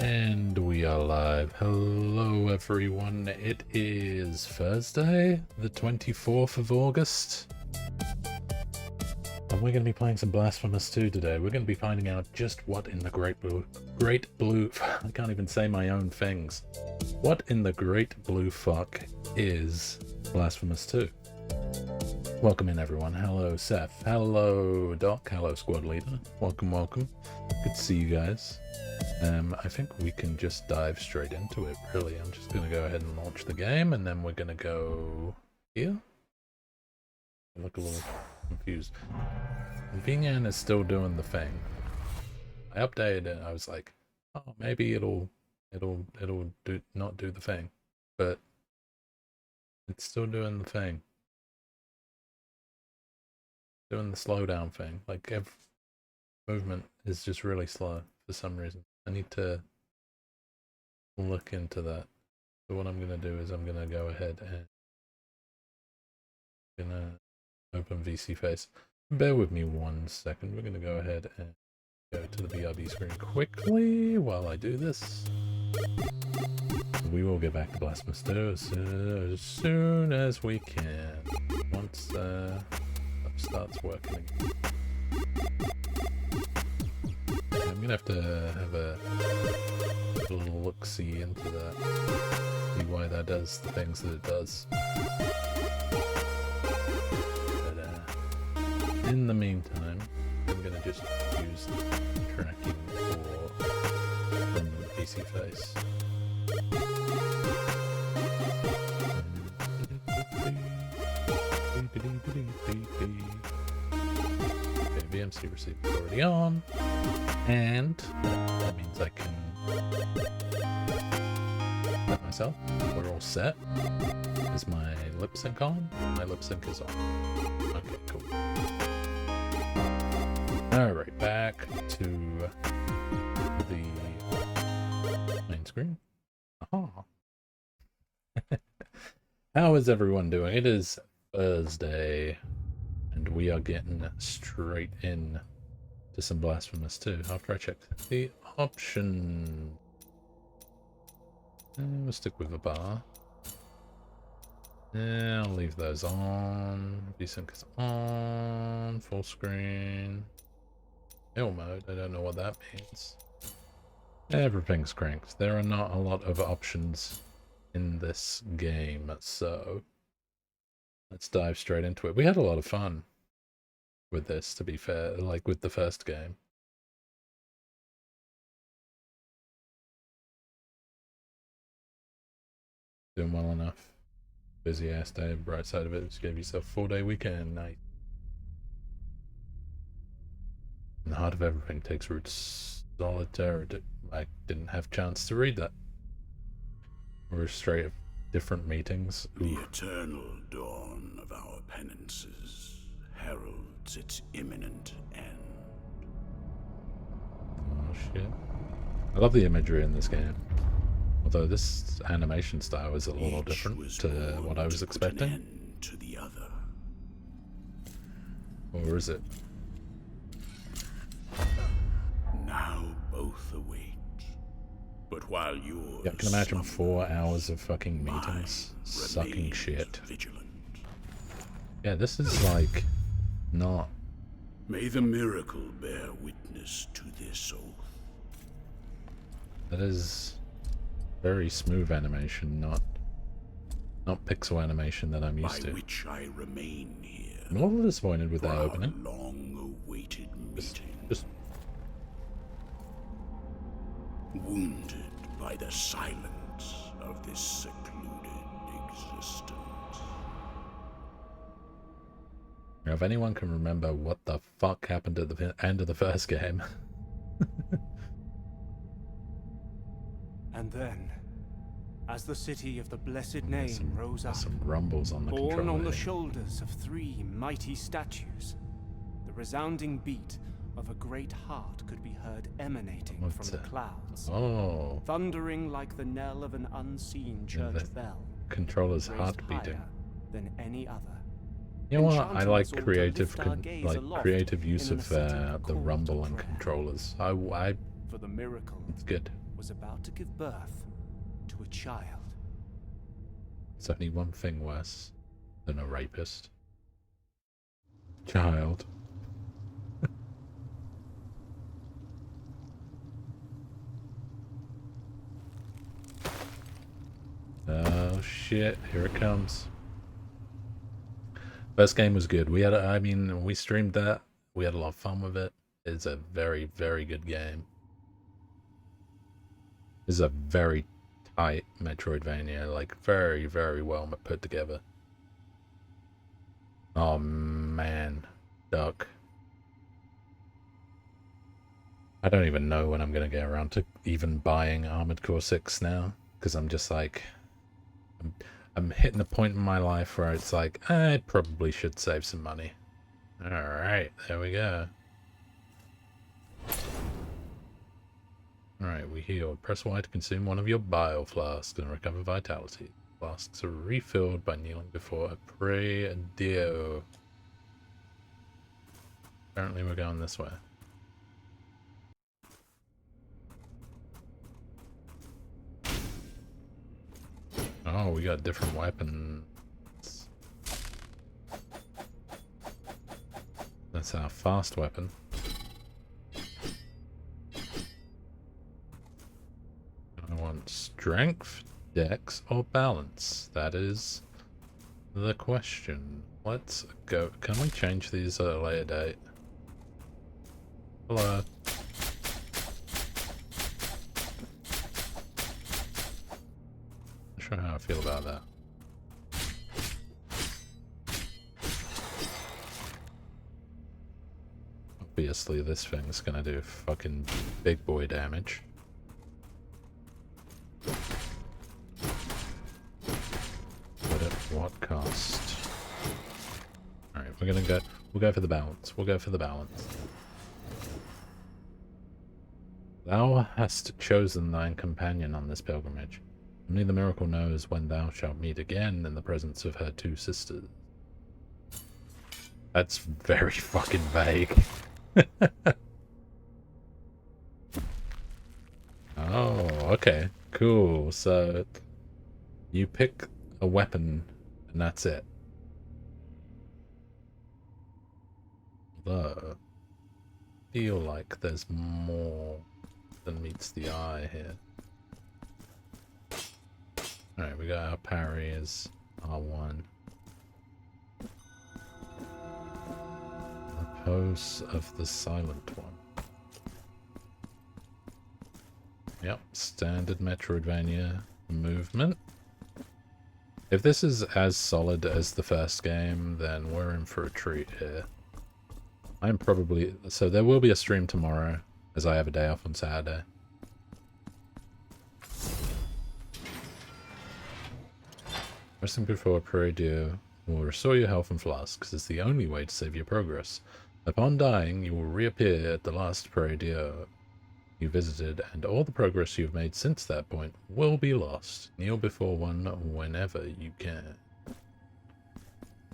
And we are live. Hello everyone, it is Thursday, the 24th of August. And we're going to be playing some Blasphemous 2 today. We're going to be finding out just what in the Great Blue, I can't even say my own things. What in the Great Blue Fuck is Blasphemous 2? Welcome in everyone. Hello Seth, hello Doc, hello Squad Leader. Welcome, welcome. Good to see you guys. I think we can just dive straight into it, really. I'm just going to go ahead and launch the game, and then we're going to go here. I look a little confused. VtuberEN is still doing the thing. I updated it, I was like, oh, maybe it'll not do the thing, but it's still doing the thing. Doing the slowdown thing. Like, every movement is just really slow for some reason. I need to look into that. So what I'm going to do is I'm going to go ahead and open VC Face. Bear with me 1 second. We're going to go ahead and go to the BRB screen quickly while I do this. We will get back to Blasphemous 2 as soon as we can. Once stuff starts working again. I'm gonna have to have a little look-see into that, see why that does the things that it does. But in the meantime, I'm gonna just use tracking from PC Face. Okay, VMC receiver is already on. And that means I can let myself. We're all set. Is my lip sync on? My lip sync is on. Okay, cool. Alright, back to the main screen. Aha. How is everyone doing? It is Thursday, and we are getting straight in to some Blasphemous 2 after I checked the option. We'll stick with the bar. Yeah, I'll leave those on. VSync is on. Full screen. Hill mode, I don't know what that means. Everything's cranked. There are not a lot of options in this game, so let's dive straight into it. We had a lot of fun with this, to be fair, like with the first game. Doing well enough. Busy ass day, bright side of it, just gave yourself a 4-day weekend. Night. In the heart of everything takes roots. Solitaire. I didn't have a chance to read that. We're straight at different meetings. Ooh. The eternal dawn of our penances heralds its imminent end. Oh shit. I love the imagery in this game. Although this animation style is a little different to what I was expecting. End to the other. Or is it? Now both await. But while yours, Yeah, I can imagine 4 hours of fucking meetings sucking remains shit. Vigilant. Yeah, this is like not. May the miracle bear witness to this oath. That is very smooth animation, not pixel animation that I'm used By to. which I remain here. I'm a little disappointed with for that our opening. long-awaited meeting. Just Wounded by the silence of this secluded existence. if anyone can remember what the fuck happened at the end of the first game. And then, as the city of the blessed name rose up, Some rumbles on the borne controller. on the shoulders of 3 mighty statues, the resounding beat of a great heart could be heard emanating from the clouds, Oh, thundering like the knell of an unseen church the bell, controller's raised heart beating. higher than any other. You know what? I Enchanting like us all to creative, lift our gaze aloft creative use in an of ascetic the call to rumble and prayer. controllers. For the miracle It's good. was about to give birth to a child. It's only one thing worse than a rapist. Child. Oh shit, here it comes. First game was good. I mean, we streamed that. We had a lot of fun with it. It's a very, very good game. This is a very tight Metroidvania, like very, very well put together. Oh man, Duck. I don't even know when I'm gonna get around to even buying Armored Core 6 now, because I'm just like, I'm hitting a point in my life where it's like, I probably should save some money. Alright, there we go. Alright, we healed. Press Y to consume one of your bile flasks and recover vitality. Flasks are refilled by kneeling before a prie dieu. Apparently we're going this way. Oh, we got different weapons. That's our fast weapon. I want strength, dex, or balance. That is the question. Let's go. Can we change these at a later date? Hello. Not sure how I feel about that. Obviously, this thing's gonna do fucking big boy damage. But at what cost? Alright, we'll go for the balance. We'll go for the balance. Thou hast chosen thine companion on this pilgrimage. Only the miracle knows when thou shalt meet again in the presence of her two sisters. That's very fucking vague. Oh, okay. Cool. So, you pick a weapon and that's it. Though, I feel like there's more than meets the eye here. Alright, we got our parry as R1. The pose of the silent one. Yep, standard Metroidvania movement. If this is as solid as the first game, then we're in for a treat here. I'm probably... So there will be a stream tomorrow, as I have a day off on Saturday. Resting before a prie dieu will restore your health and flasks. It's the only way to save your progress. Upon dying, you will reappear at the last prie dieu you visited, and all the progress you've made since that point will be lost. Kneel before one whenever you can.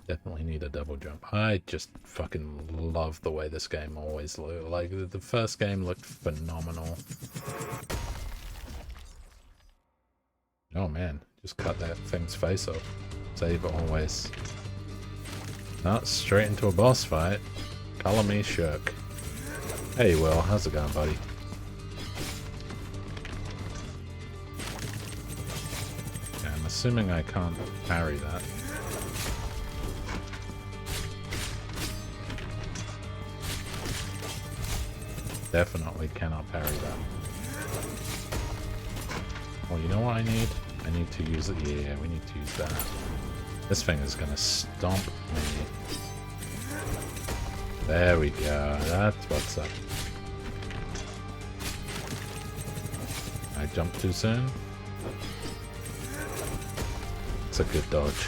Definitely need a double jump. I just fucking love the way this game always looked. Like, the first game looked phenomenal. Oh man, just cut that thing's face off. Save always. Not straight into a boss fight. Color me shook. Hey Will, how's it going, buddy? Okay, I'm assuming I can't parry that. Definitely cannot parry that. Well, you know what I need? I need to use it. Yeah, we need to use that. This thing is gonna stomp me. There we go. That's what's up. I jumped too soon. It's a good dodge.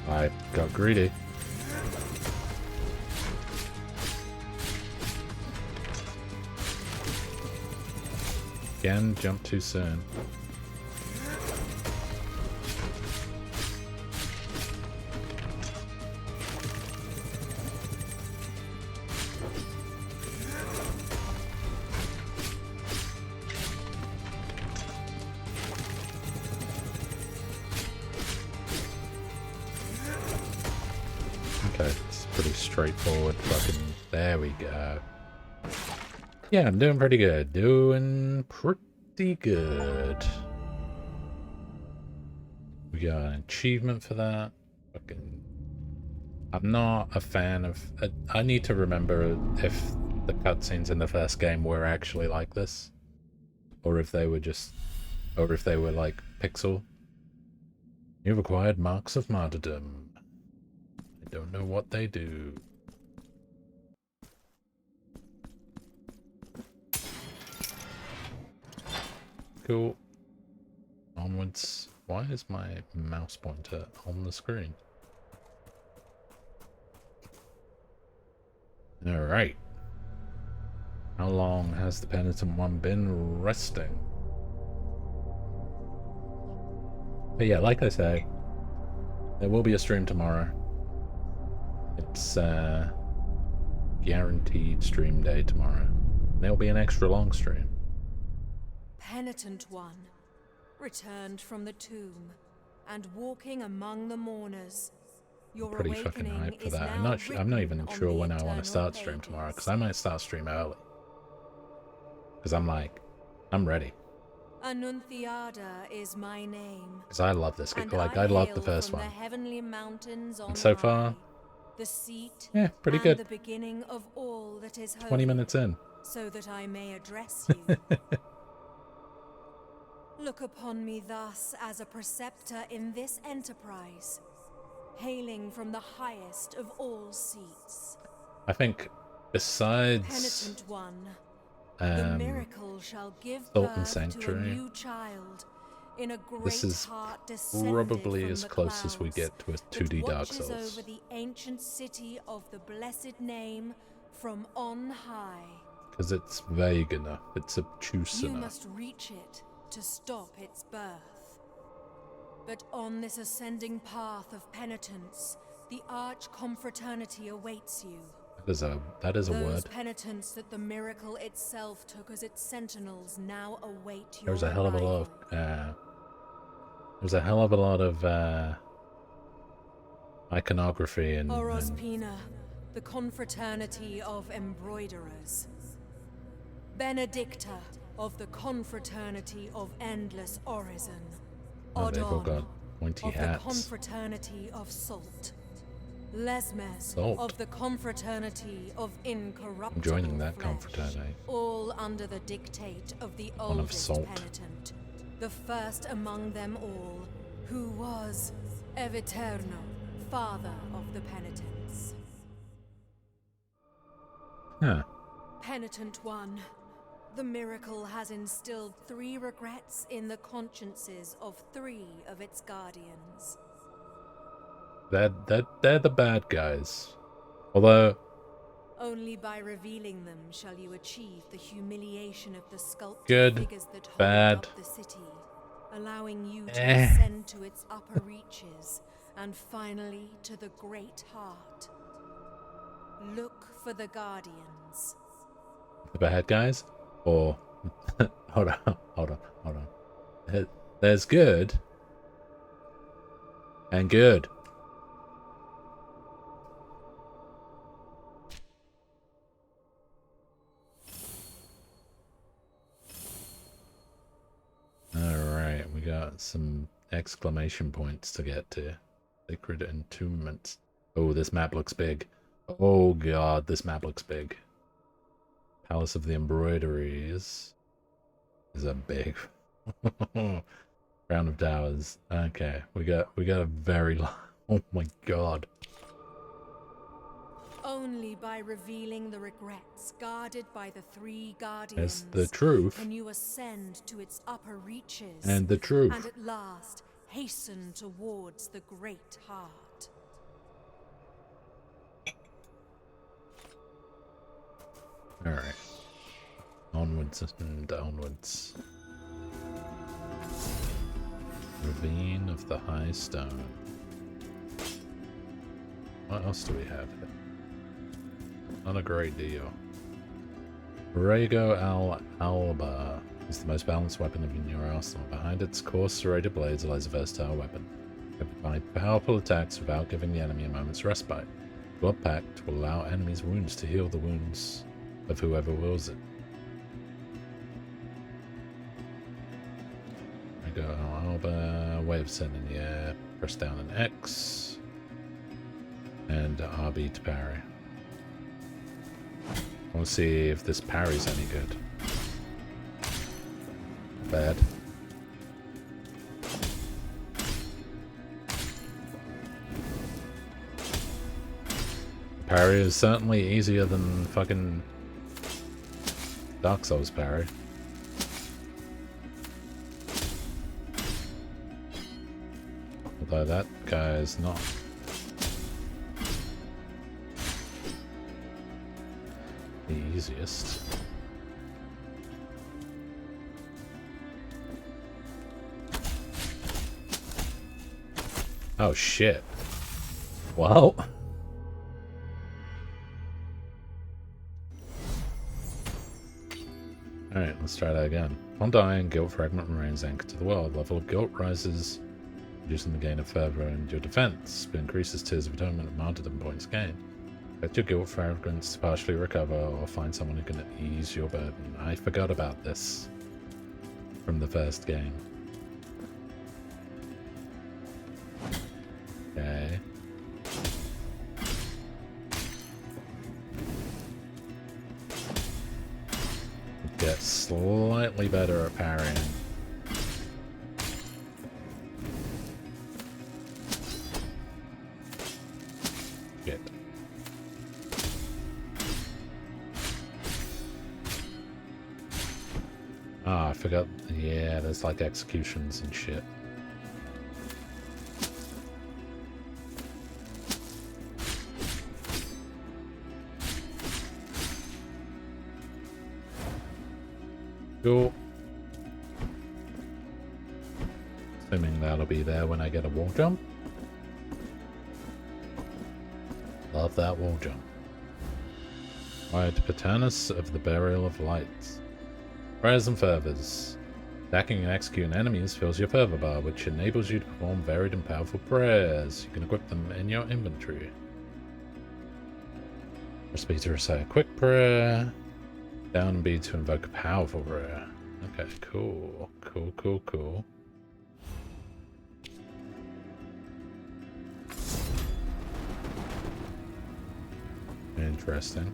I got greedy. Again, jump too soon. So it's pretty straightforward fucking... There we go. Yeah, I'm doing pretty good. Doing pretty good. We got an achievement for that. Fucking... I'm not a fan of... I need to remember if the cutscenes in the first game were actually like this. Or if they were just... Or if they were like pixel. You've acquired marks of martyrdom. I don't know what they do. Cool. Onwards. Why is my mouse pointer on the screen? Alright. How long has the penitent one been resting? But yeah, like I say, there will be a stream tomorrow. It's guaranteed stream day tomorrow. There'll be an extra long stream. Penitent one, returned from the tomb, and walking among the mourners. Your Pretty fucking hyped for is that. now I'm not even written sure on when the I want to eternal start stream pages. tomorrow, because I might start stream early. Because I'm like, I'm ready. Annunciada is my name. Because I love this game. And Like, I love the hail first from one. The heavenly mountains on And so high, far, the seat yeah, pretty and good. the beginning of all that is 20 holy, minutes in. so that I may address you. Look upon me thus as a preceptor in this enterprise, hailing from the highest of all seats. I think, besides Penitent one, the miracle shall give Salt and birth Sanctuary, to a new child in a great this is heart descended probably from as the close as we clouds get to a that 2D Dark watches Souls. over the ancient city of the blessed name from on high. Because it's vague enough, it's obtuse You enough. must reach it to stop its birth. But on this ascending path of penitence, the arch confraternity awaits you. That is a Those word. penitents that the miracle itself took as its sentinels now await your There's a hell of a lot arrival. of, there's a hell of a lot of, iconography and Orospina, the confraternity of embroiderers. Benedicta, of the confraternity of endless orison. oh, they've all Odon, got pointy of the hats. confraternity of salt. Lesmes, Salt. of the confraternity of incorruptible I'm joining that flesh, confraternity. all under the dictate of the One of oldest salt. penitent, the first among them all, who was Eviterno, father of the penitents. Huh. Penitent one, the miracle has instilled 3 regrets in the consciences of 3 of its guardians. They're the bad guys. Although, Only by revealing them shall you achieve the humiliation of the sculpted Good, figures that hold bad. up the city, allowing you to Eh. ascend to its upper reaches, and finally to the great heart. Look for the guardians. the bad guys? Or... hold on. There's good. And good. Alright, we got some exclamation points to get to. Sacred entombments. Oh, this map looks big. Oh god, this map looks big. Palace of the Embroideries is a big Crown of Towers. Okay, we got a very long. Oh my god. Only by revealing the regrets guarded by the 3 guardians There's the truth can you ascend to its upper reaches, and the truth. and at last hasten towards the great heart. Alright. Onwards and onwards. Ravine of the High Stone. What else do we have here? Not a great deal. Borrego Alba is the most balanced weapon in your arsenal. Behind its coarse serrated blades lies a versatile weapon. It can provide powerful attacks without giving the enemy a moment's respite. Blood Pact will allow enemies' wounds to heal the wounds of whoever wills it. I go Alba, way of sending the air, press down an X, and RB to parry. I want to see if this parry's any good. Bad. Parry is certainly easier than fucking Dark Souls parry. Although that guy is not. The easiest. Oh shit. Well. Alright, let's try that again. Upon dying, guilt fragment remains anchored to the world. Level of guilt rises, reducing the gain of fervor and your defense, but increases Tears of Atonement and martyrdom points gained. Let your guilt fragments partially recover, or find someone who can ease your burden. I forgot about this from the first game. Okay. Get slightly better at parrying. Shit. Ah, I forgot. Yeah, there's like executions and shit. Cool. Assuming that'll be there when I get a wall jump. Love that wall jump. Alright, Paternus of the Burial of Lights. Prayers and fervors. Attacking and executing enemies fills your fervor bar, which enables you to perform varied and powerful prayers. You can equip them in your inventory. Press B to recite a quick prayer. Down and B to invoke a powerful prayer. Okay, cool. Cool, cool, cool. Interesting.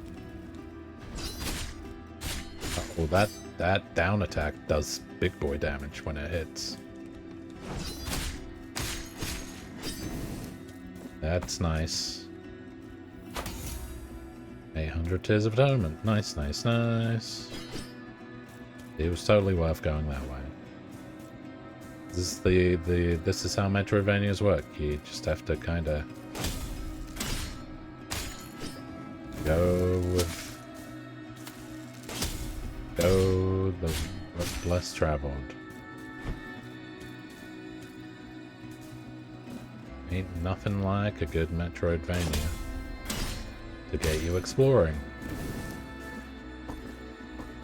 Oh, that down attack does big boy damage when it hits. That's nice. 800 Tears of Atonement. Nice, nice, nice. It was totally worth going that way. This is this is how Metroidvanias work. You just have to kind of go the less traveled. Ain't nothing like a good Metroidvania to get you exploring.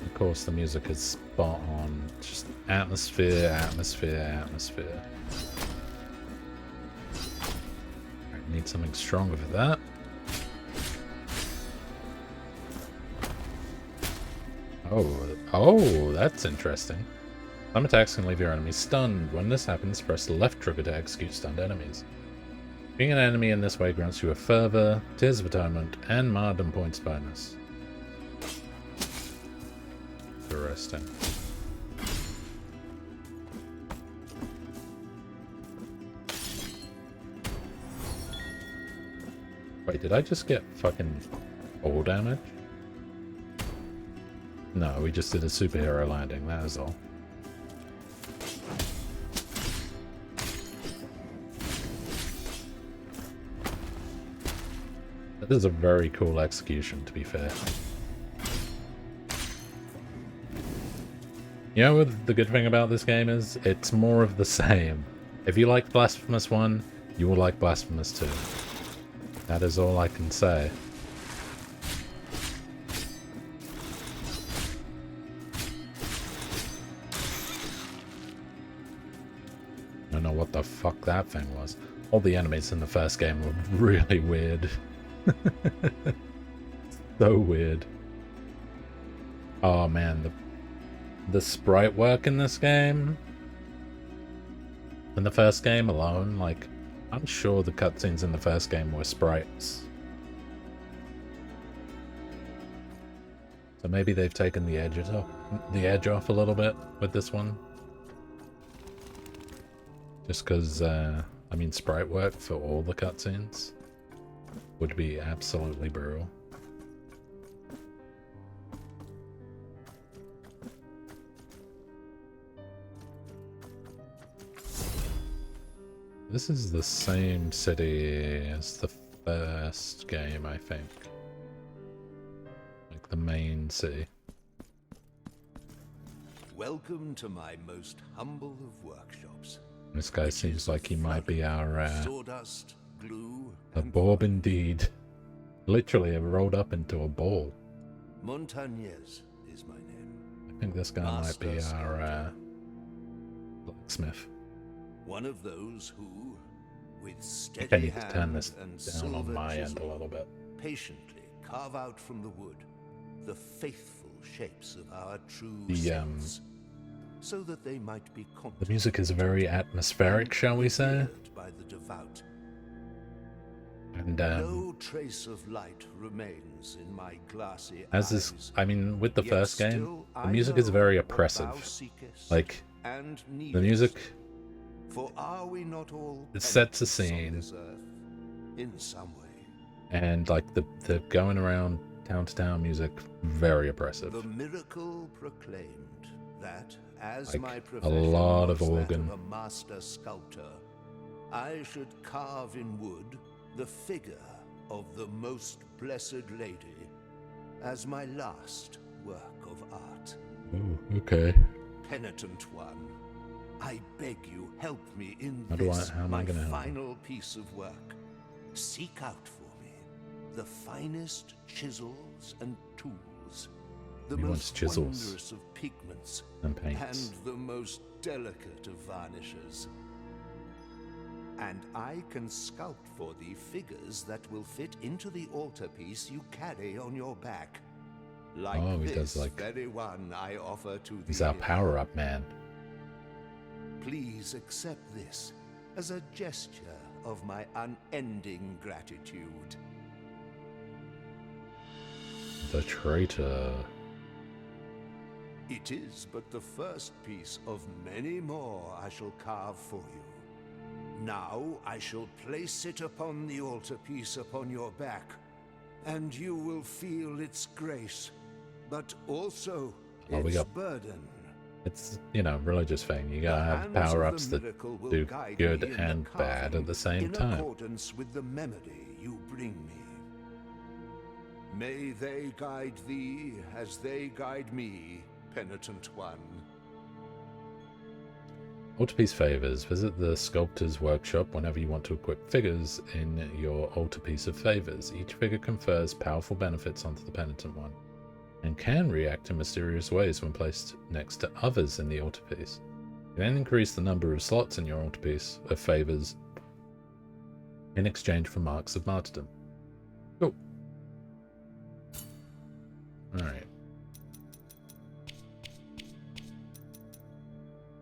Of course, the music is spot on. Just atmosphere, atmosphere, atmosphere. Right, need something stronger for that. Oh, that's interesting. Some attacks can leave your enemies stunned. When this happens, press the left trigger to execute stunned enemies. Being an enemy in this way grants you a fervor, Tears of Atonement, and martyrdom points bonus. Interesting. Wait, did I just get fucking all damage? No, we just did a superhero landing, that is all. That is a very cool execution, to be fair. You know what the good thing about this game is? It's more of the same. If you liked Blasphemous 1, you will like Blasphemous 2. That is all I can say. I don't know what the fuck that thing was. All the enemies in the first game were really weird. So weird. Oh man, the sprite work in this game, in the first game alone, like, I'm sure the cutscenes in the first game were sprites. So maybe they've taken the edge off a little bit with this one. Just because, I mean, sprite work for all the cutscenes would be absolutely brutal. This is the same city as the first game, I think. Like the main city. Welcome to my most humble of workshops. This guy seems like he might be our sawdust, glue, a Bob indeed. Literally rolled up into a ball. Montagnez is my name. I think this guy might be our blacksmith. One of those who, with I steady need to turn this hand and down on silver my end a chisel, little bit. patiently carve out from the wood the faithful shapes of our true The, selves, so that they might be The music is very atmospheric, shall we say? by the devout. And No trace of light remains in my glassy as eyes. is, I mean, with the Yet first game, still the I music is know very what thou oppressive. seekest Like, and the needest. music, For are we not all it sets a penitents on scene. this earth, in some way? And like the going around town to town music, very oppressive. The miracle proclaimed that, as Like, my a profession lot of was that organ. of a master sculptor, I should carve in wood the figure of the most blessed lady as my last work of art. Ooh, okay. Penitent one, I beg you, help me in How this, am I my gonna help? final piece of work. Seek out for me the finest chisels and tools, the He wants most chisels wondrous of pigments, and paints. and the most delicate of varnishes. And I can sculpt for thee figures that will fit into the altarpiece you carry on your back. Like Oh, he this does, like- very one I offer to thee. He's our power-up man. Please accept this as a gesture of my unending gratitude. The traitor. It is but the first piece of many more I shall carve for you. Now I shall place it upon the altarpiece upon your back, and you will feel its grace, but also Oh, we its got- burden. It's, you know, religious thing. You gotta The have hands of power-ups the that miracle will do guide good me in the and bad carving at the same in time. accordance with the memory you bring me. May they guide thee as they guide me, penitent one. Altarpiece favors. Visit the sculptor's workshop whenever you want to equip figures in your altarpiece of favors. Each figure confers powerful benefits onto the penitent one, and can react in mysterious ways when placed next to others in the altarpiece. You then increase the number of slots in your altarpiece of favors in exchange for marks of martyrdom. Cool. Alright.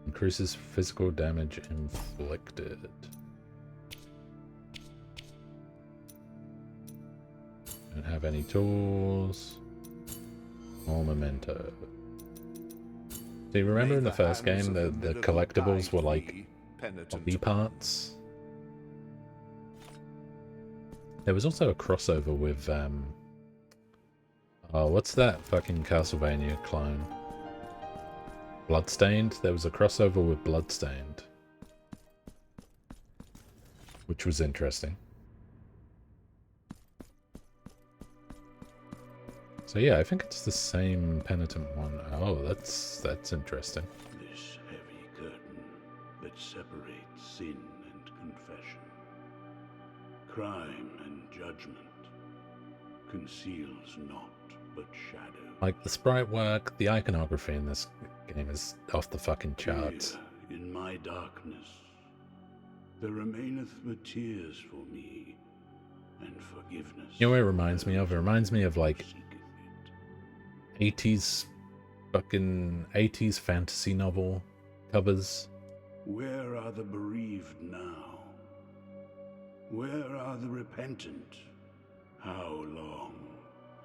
Increases physical damage inflicted. Don't have any tools. All memento. See, remember in the first game, the collectibles were like body parts? There was also a crossover with, oh, what's that fucking Castlevania clone? Bloodstained? There was a crossover with Bloodstained, which was interesting. So yeah, I think it's the same penitent one. Oh, that's interesting. This heavy curtain that separates sin and confession, crime and judgment, conceals naught but shadow. Like the sprite work, the iconography in this game is off the fucking charts. Here, in my darkness, there remaineth but tears for me, and forgiveness. You know what it reminds me of? It reminds me of like 80s fucking 80s fantasy novel covers. Where are the bereaved now? Where are the repentant? How long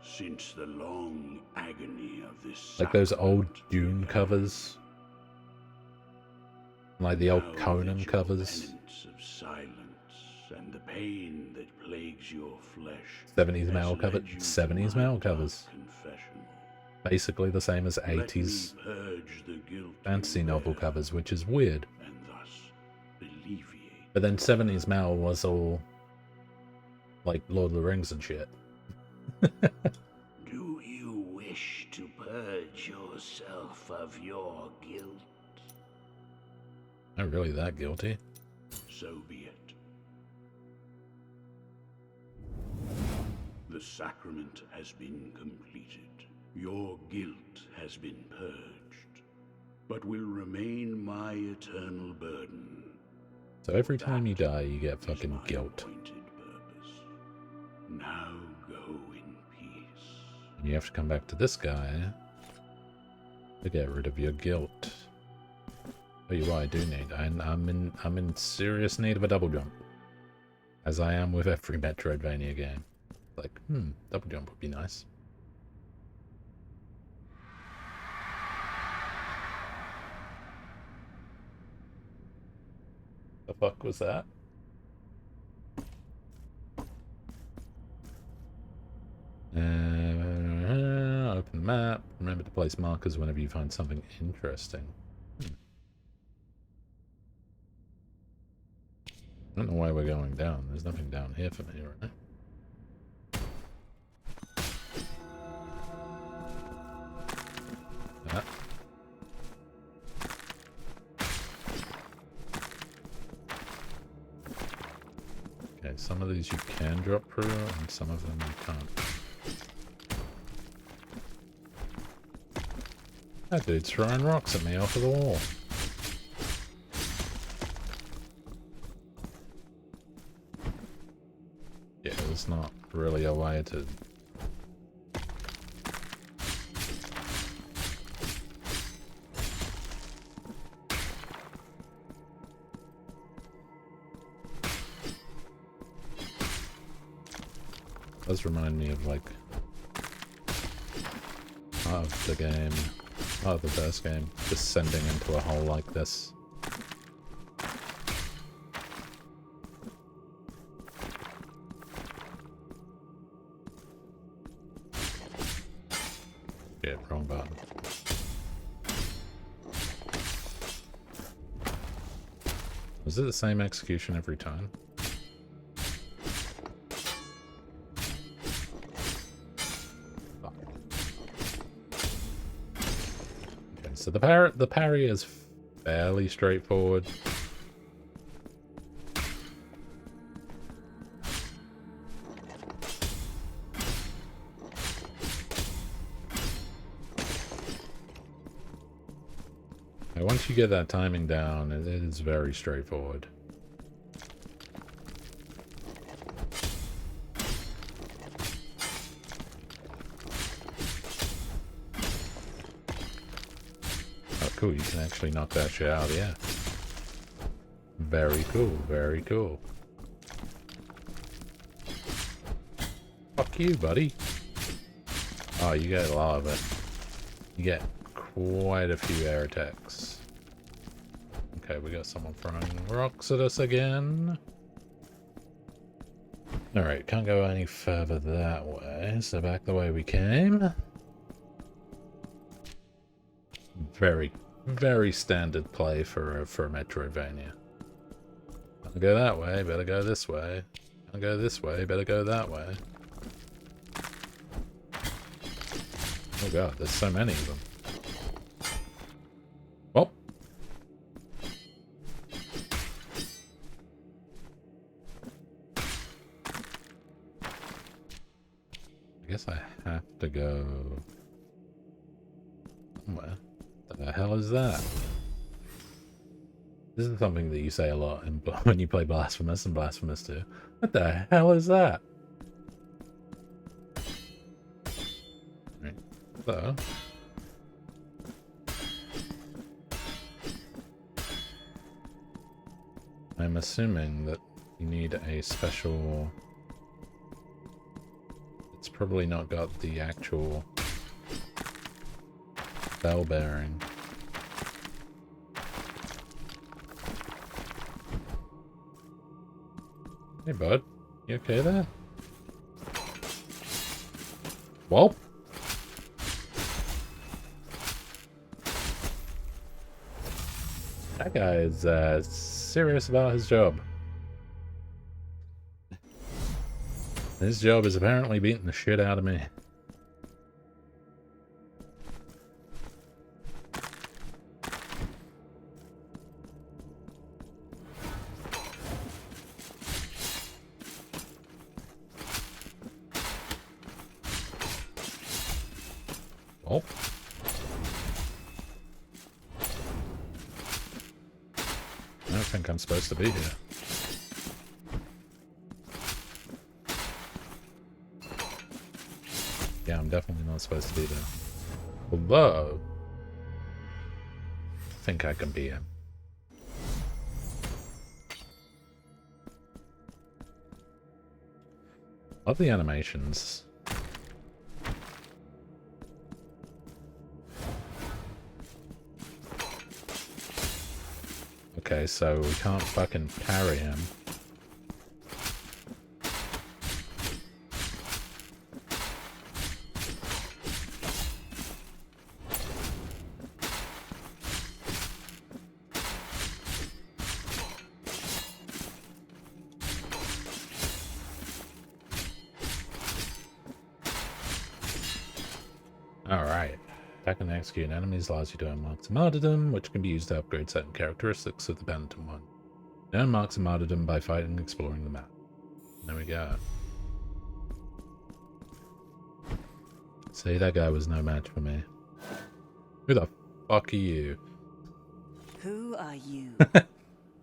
since the long agony of this Like those old sacrament Dune began? covers. Like the old Now Conan that your covers. penance of silence and the pain that plagues your flesh 70s has mail cover. led you to 70s my mail dark covers. confessional. Basically the same as Let me 80s purge the guilt fantasy you novel bear, covers, which is weird. and thus alleviate. But then 70s mail was all like Lord of the Rings and shit. Do you wish to purge yourself of your guilt? Not really that guilty. So be it. The sacrament has been completed. Your guilt has been purged, but will remain my eternal burden. So every time you die, you get Is fucking my guilt. appointed purpose. Now go in peace. And you have to come back to this guy to get rid of your guilt. Tell you what I do need. I'm in serious need of a double jump. As I am with every Metroidvania game. Like, double jump would be nice. The fuck was that? Open the map. Remember to place markers whenever you find something interesting. I don't know why we're going down. There's nothing down here for me, right? That. Okay, some of these you can drop through, and some of them you can't. That dude's throwing rocks at me off of the wall. Yeah, there's not really a way to... Does remind me of like part of the game, part of the first game, descending into a hole like this. Shit, wrong button. Was it the same execution every time? So the parry is fairly straightforward. And once you get that timing down, it is very straightforward. Cool, you can actually knock that shit out, yeah. Very cool, very cool. Fuck you, buddy. Oh, you get a lot of it. You get quite a few air attacks. Okay, we got someone throwing rocks at us again. Alright, can't go any further that way, so back the way we came. Very standard play for a Metroidvania. Can't go that way, better go this way. Can't go this way, better go that way. Oh god, there's so many of them. Well. I guess I have to go somewhere. What the hell is that? This is something that you say a lot when you play Blasphemous and Blasphemous 2. What the hell is that? So, I'm assuming that you need a special... It's probably not got the actual bell bearing. Hey bud, you okay there? Well, that guy is serious about his job. His job is apparently beating the shit out of me. Oh. I don't think I'm supposed to be here. Yeah, I'm definitely not supposed to be there. Although, I think I can be him. Love the animations. Okay, so we can't fucking parry him. Alright. Attack and execute enemies allows you to unlock some martyrdom, which can be used to upgrade certain characteristics of the penitent one. You unlock some martyrdom by fighting and exploring the map. There we go. See, that guy was no match for me. Who the fuck are you? Who are you?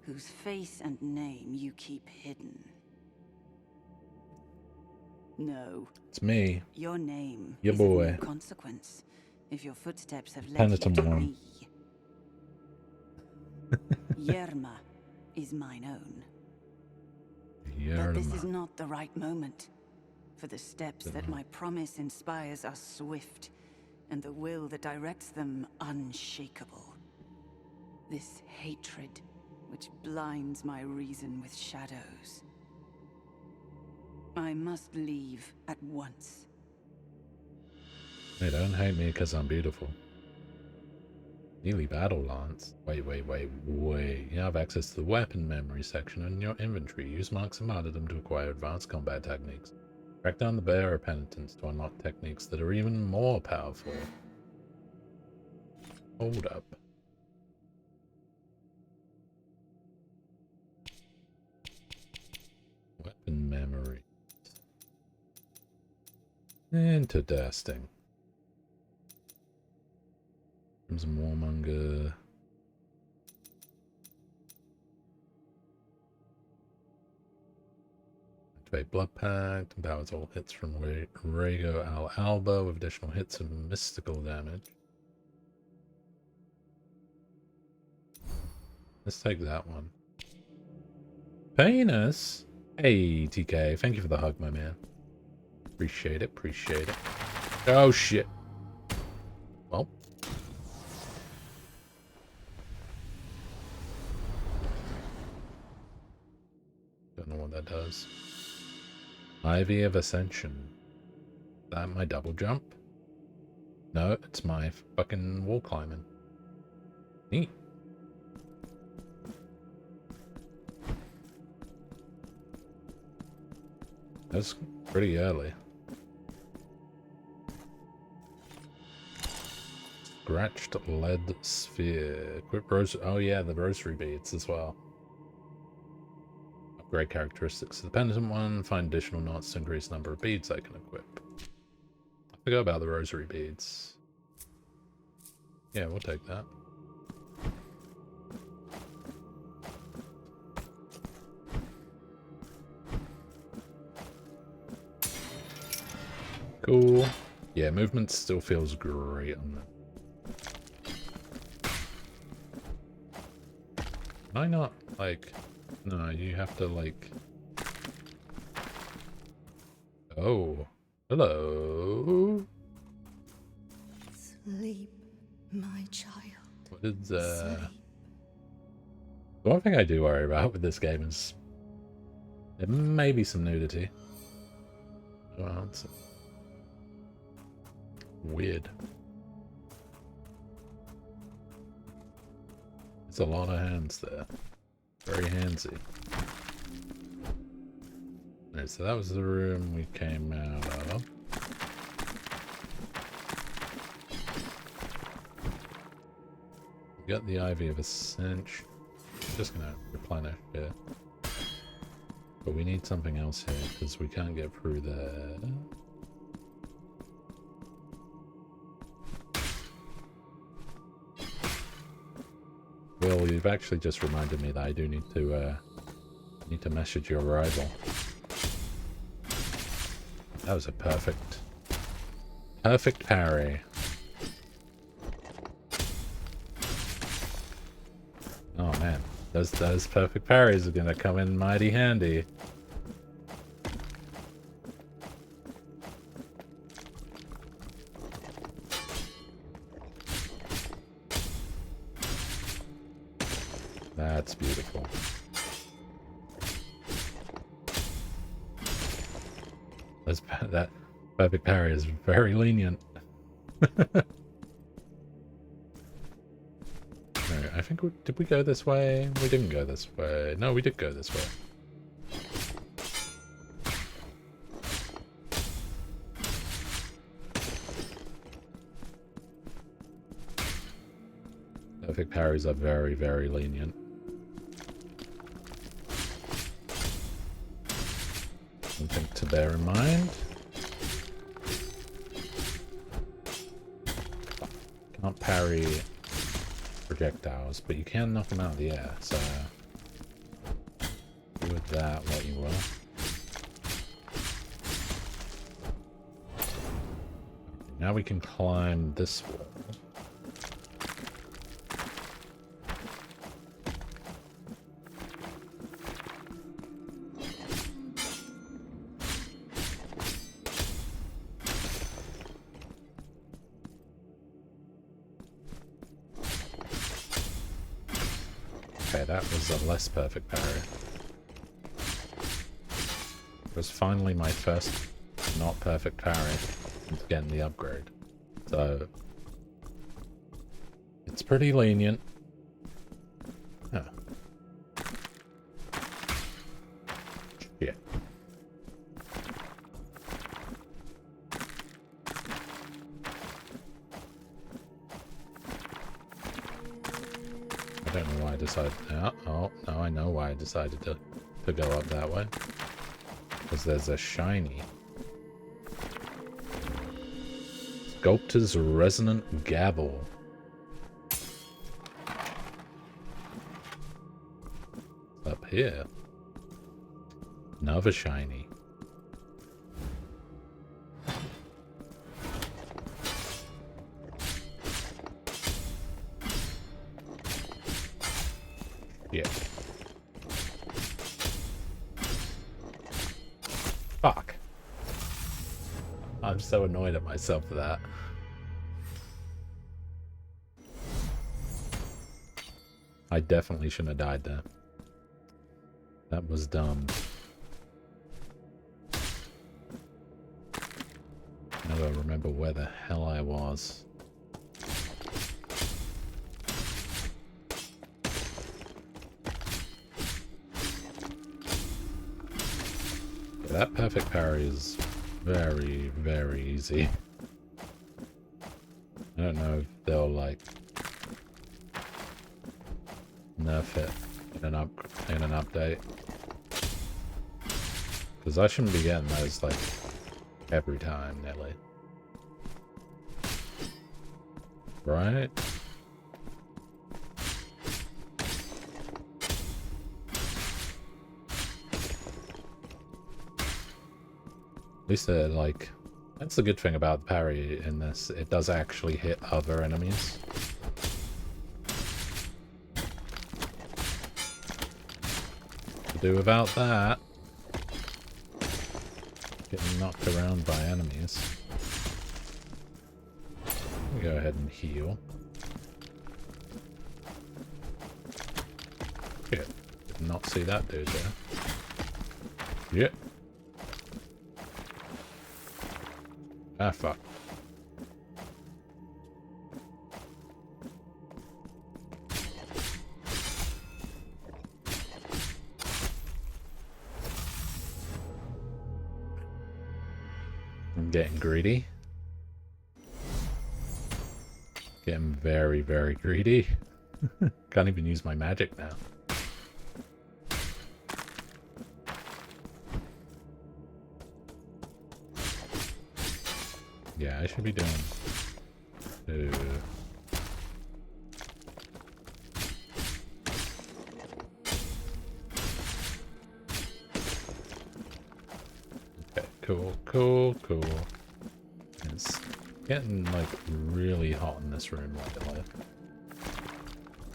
Whose face and name you keep hidden? No. It's me. Your name Your is boy. of no consequence if your footsteps have led you Penitent to one. me. Yerma is mine own. But this is not the right moment. For the steps that my promise inspires are swift, and the will that directs them unshakable. This hatred, which blinds my reason with shadows. I must leave at once. Hey, don't hate me because I'm beautiful. Nearly battle lance. Wait. You have access to the weapon memory section in your inventory. Use marks of martyrdom to acquire advanced combat techniques. Track down the bearer penitents to unlock techniques that are even more powerful. Hold up. Weapon memory. Interesting. Crimson Warmonger. Activate Blood Pact. Empowers all hits from Rego Al Alba with additional hits of mystical damage. Let's take that one. Penis? Hey, TK. Thank you for the hug, my man. Appreciate it. Oh, shit. Well. Don't know what that does. Ivy of Ascension. Is that my double jump? No, it's my fucking wall climbing. Neat. That's pretty early. Scratched lead sphere. Equip oh yeah, the rosary beads as well. Upgrade characteristics of the penitent one. Find additional knots to increase the number of beads I can equip. I forgot about the rosary beads. Yeah, we'll take that. Cool. Yeah, movement still feels great on them. Can I not, like... No, you have to, like... Oh. Hello. Sleep, my child. What is, The one thing I do worry about with this game is... there may be some nudity. Well, it's weird. There's a lot of hands there. Very handsy. Alright, so that was the room we came out of. We got the Ivy of Ascension. Just gonna replenish here. But we need something else here, because we can't get through there. Well, you've actually just reminded me that I do need to message your rival. That was a perfect parry. Oh man, those perfect parries are gonna come in mighty handy. That's beautiful. That perfect parry is very lenient. Right, I think did we go this way? We didn't go this way. No, we did go this way. Perfect parries are very, very lenient. Something to bear in mind. Can't parry projectiles, but you can knock them out of the air, so do with that what you will. Now we can climb this wall. Okay, that was a less perfect parry. It was finally my first not perfect parry into getting the upgrade. So it's pretty lenient. Huh. Yeah. I don't know why I decided... Oh, no, I know why I decided to go up that way. Because there's a shiny. Sculptor's Resonant Gavel. Up here. Another shiny. Yeah. Fuck. I'm so annoyed at myself for that. I definitely shouldn't have died there. That was dumb. Now I remember where the hell I was. That perfect parry is very, very easy. I don't know if they'll like nerf it in an update, because I shouldn't be getting those like every time, nearly. Right? At least they're like That's the good thing about parry in this. It does actually hit other enemies. To do without that. Getting knocked around by enemies. Let me go ahead and heal. Shit. Did not see that dude there. Yeah. Ah, fuck. I'm getting greedy. Getting very, very greedy. Can't even use my magic now. Yeah, I should be doing... Okay, cool. It's getting, like, really hot in this room, lately.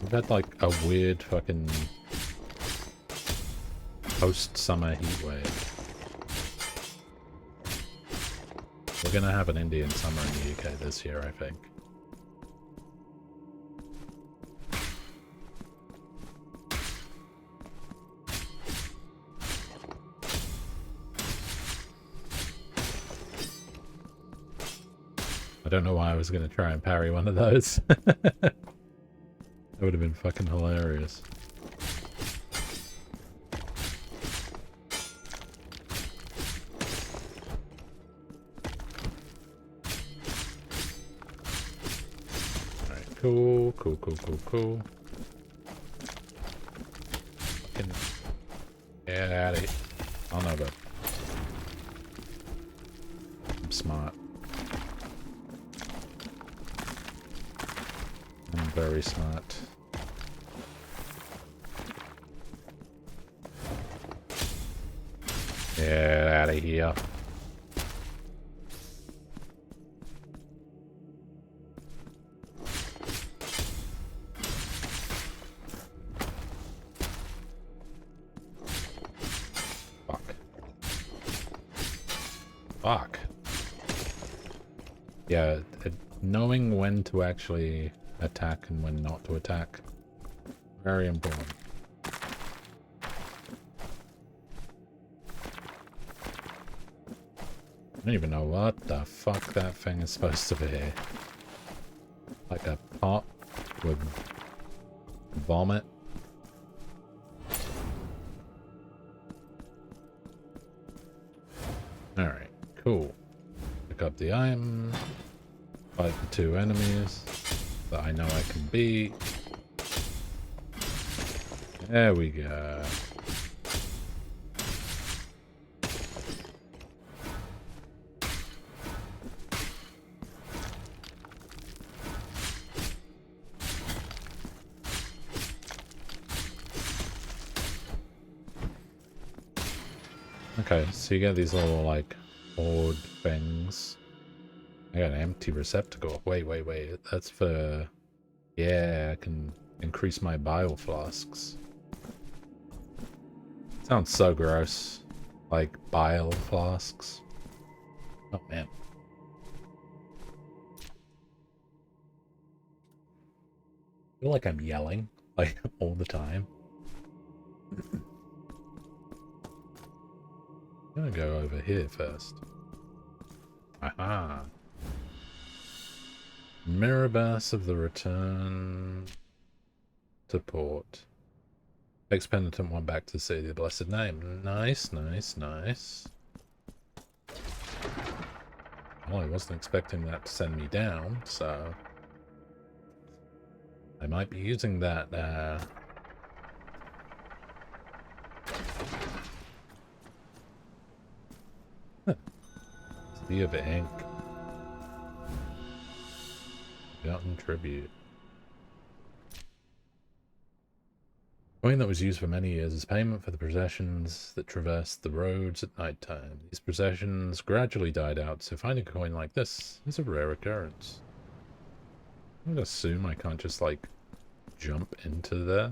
We've had, like, a weird fucking... post-summer heat wave. We're gonna have an Indian summer in the UK this year, I think. I don't know why I was gonna try and parry one of those. That would have been fucking hilarious. Cool. Fucking get out of here. Oh no, but I'm smart. I'm very smart. Get out of here. Fuck. Yeah, knowing when to actually attack and when not to attack. Very important. I don't even know what the fuck that thing is supposed to be. Like a pot with vomit. Alright, cool. Pick up the item. Fight the two enemies that I know I can beat. There we go. Okay, so you get these little, like, horde things. I got an empty receptacle. Wait. That's for... Yeah, I can increase my bile flasks. Sounds so gross. Like, bile flasks. Oh, man. I feel like I'm yelling, like, all the time. I'm gonna go over here first. Aha! Mirrorbass of the Return to Port. Ex-penitent went back to see the blessed name. Nice. Well, I wasn't expecting that to send me down, so... I might be using that, Sea of Ink. Forgotten Tribute. Coin that was used for many years as payment for the processions that traversed the roads at night time. These processions gradually died out, so finding a coin like this is a rare occurrence. I'm gonna assume I can't just, like, jump into there.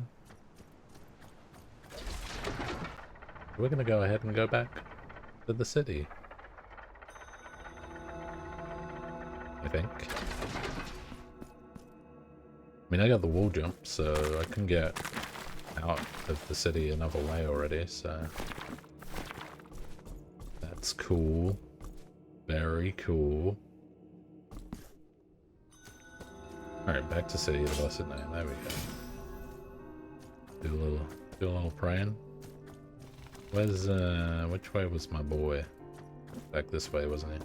We're gonna go ahead and go back to the city, I think. I mean, I got the wall jump, so I can get out of the city another way already, so that's cool. Very cool. Alright, back to City of the Blessed Name. There we go. Do a little praying. Where's which way was my boy? Back this way, wasn't he?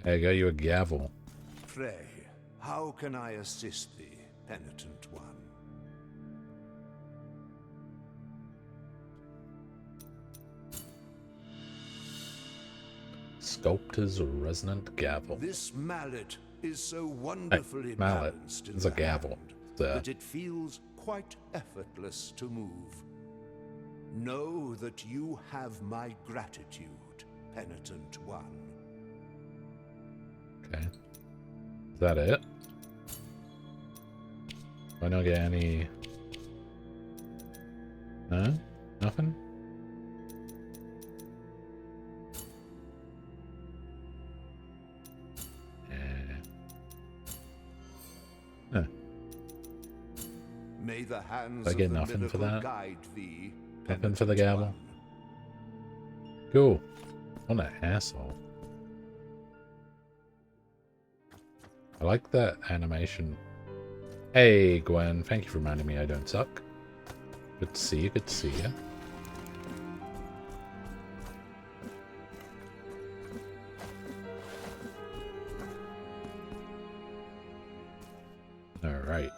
There you go, you a gavel. Pray, how can I assist thee, penitent one? Sculptor's resonant gavel. This mallet is so wonderfully mallet. balanced in It's a the gavel. hand There. that it feels quite effortless to move. Know that you have my gratitude, penitent one. Okay. Is that it? Do I not get any... No? Nothing? Huh. May the hands I get of the nothing for miracle that? guide thee, Nothing for the penitent gavel? one. Cool. What an asshole. I like that animation. Hey, Gwen. Thank you for reminding me I don't suck. Good to see you. Good to see you. Alright.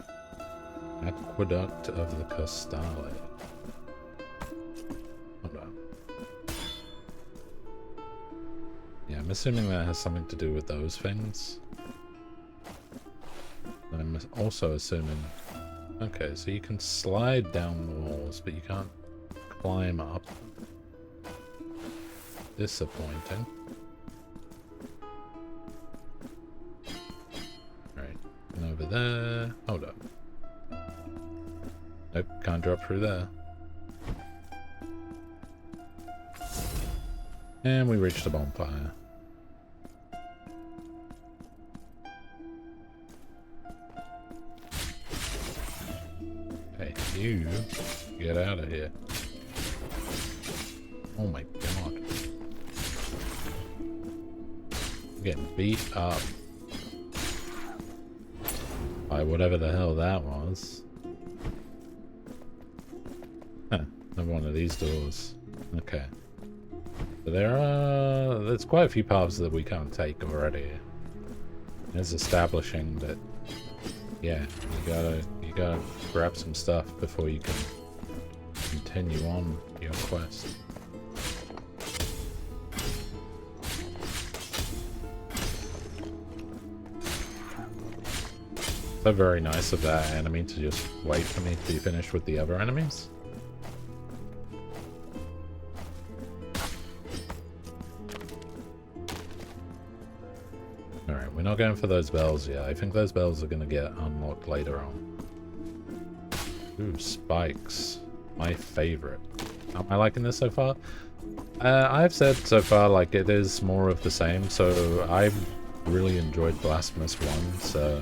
Aqueduct of the Costale. Hold on. Yeah, I'm assuming that has something to do with those things. I'm also assuming... Okay, so you can slide down the walls, but you can't climb up. Disappointing. Right, and over there... Hold up. Nope, can't drop through there. And we reached the bonfire. Hey, you get out of here. Oh my god. I'm getting beat up by whatever the hell that was. Huh, another one of these doors. Okay. So there's quite a few paths that we can't take already. It's establishing that, yeah, you gotta grab some stuff before you can continue on your quest. So very nice of that enemy to just wait for me to be finished with the other enemies. Alright, we're not going for those bells yet. I think those bells are going to get unlocked later on. Ooh, spikes. My favorite. Am I liking this so far? I've said so far, like, it is more of the same, so I've really enjoyed Blasphemous 1, so...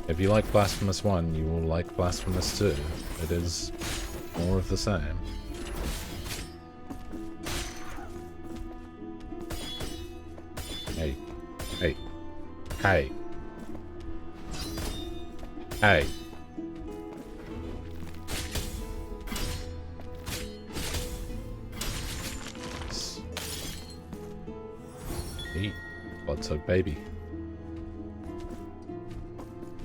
If you like Blasphemous 1, you will like Blasphemous 2. It is more of the same. Hey. Hey. Hey. Hey. Eat. Bloodsoaked baby.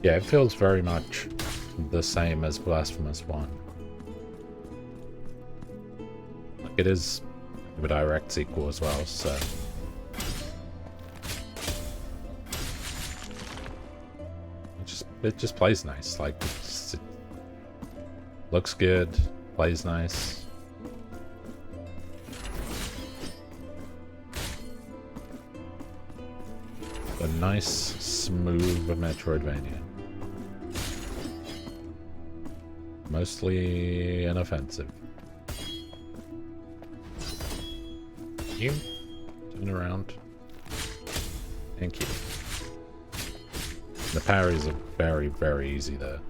Yeah, it feels very much the same as Blasphemous 1. Like, it is a direct sequel as well, so... it just plays nice. Like, it looks good, plays nice. A nice, smooth Metroidvania. Mostly inoffensive. You turn around. Thank you. The parries are very, very easy there.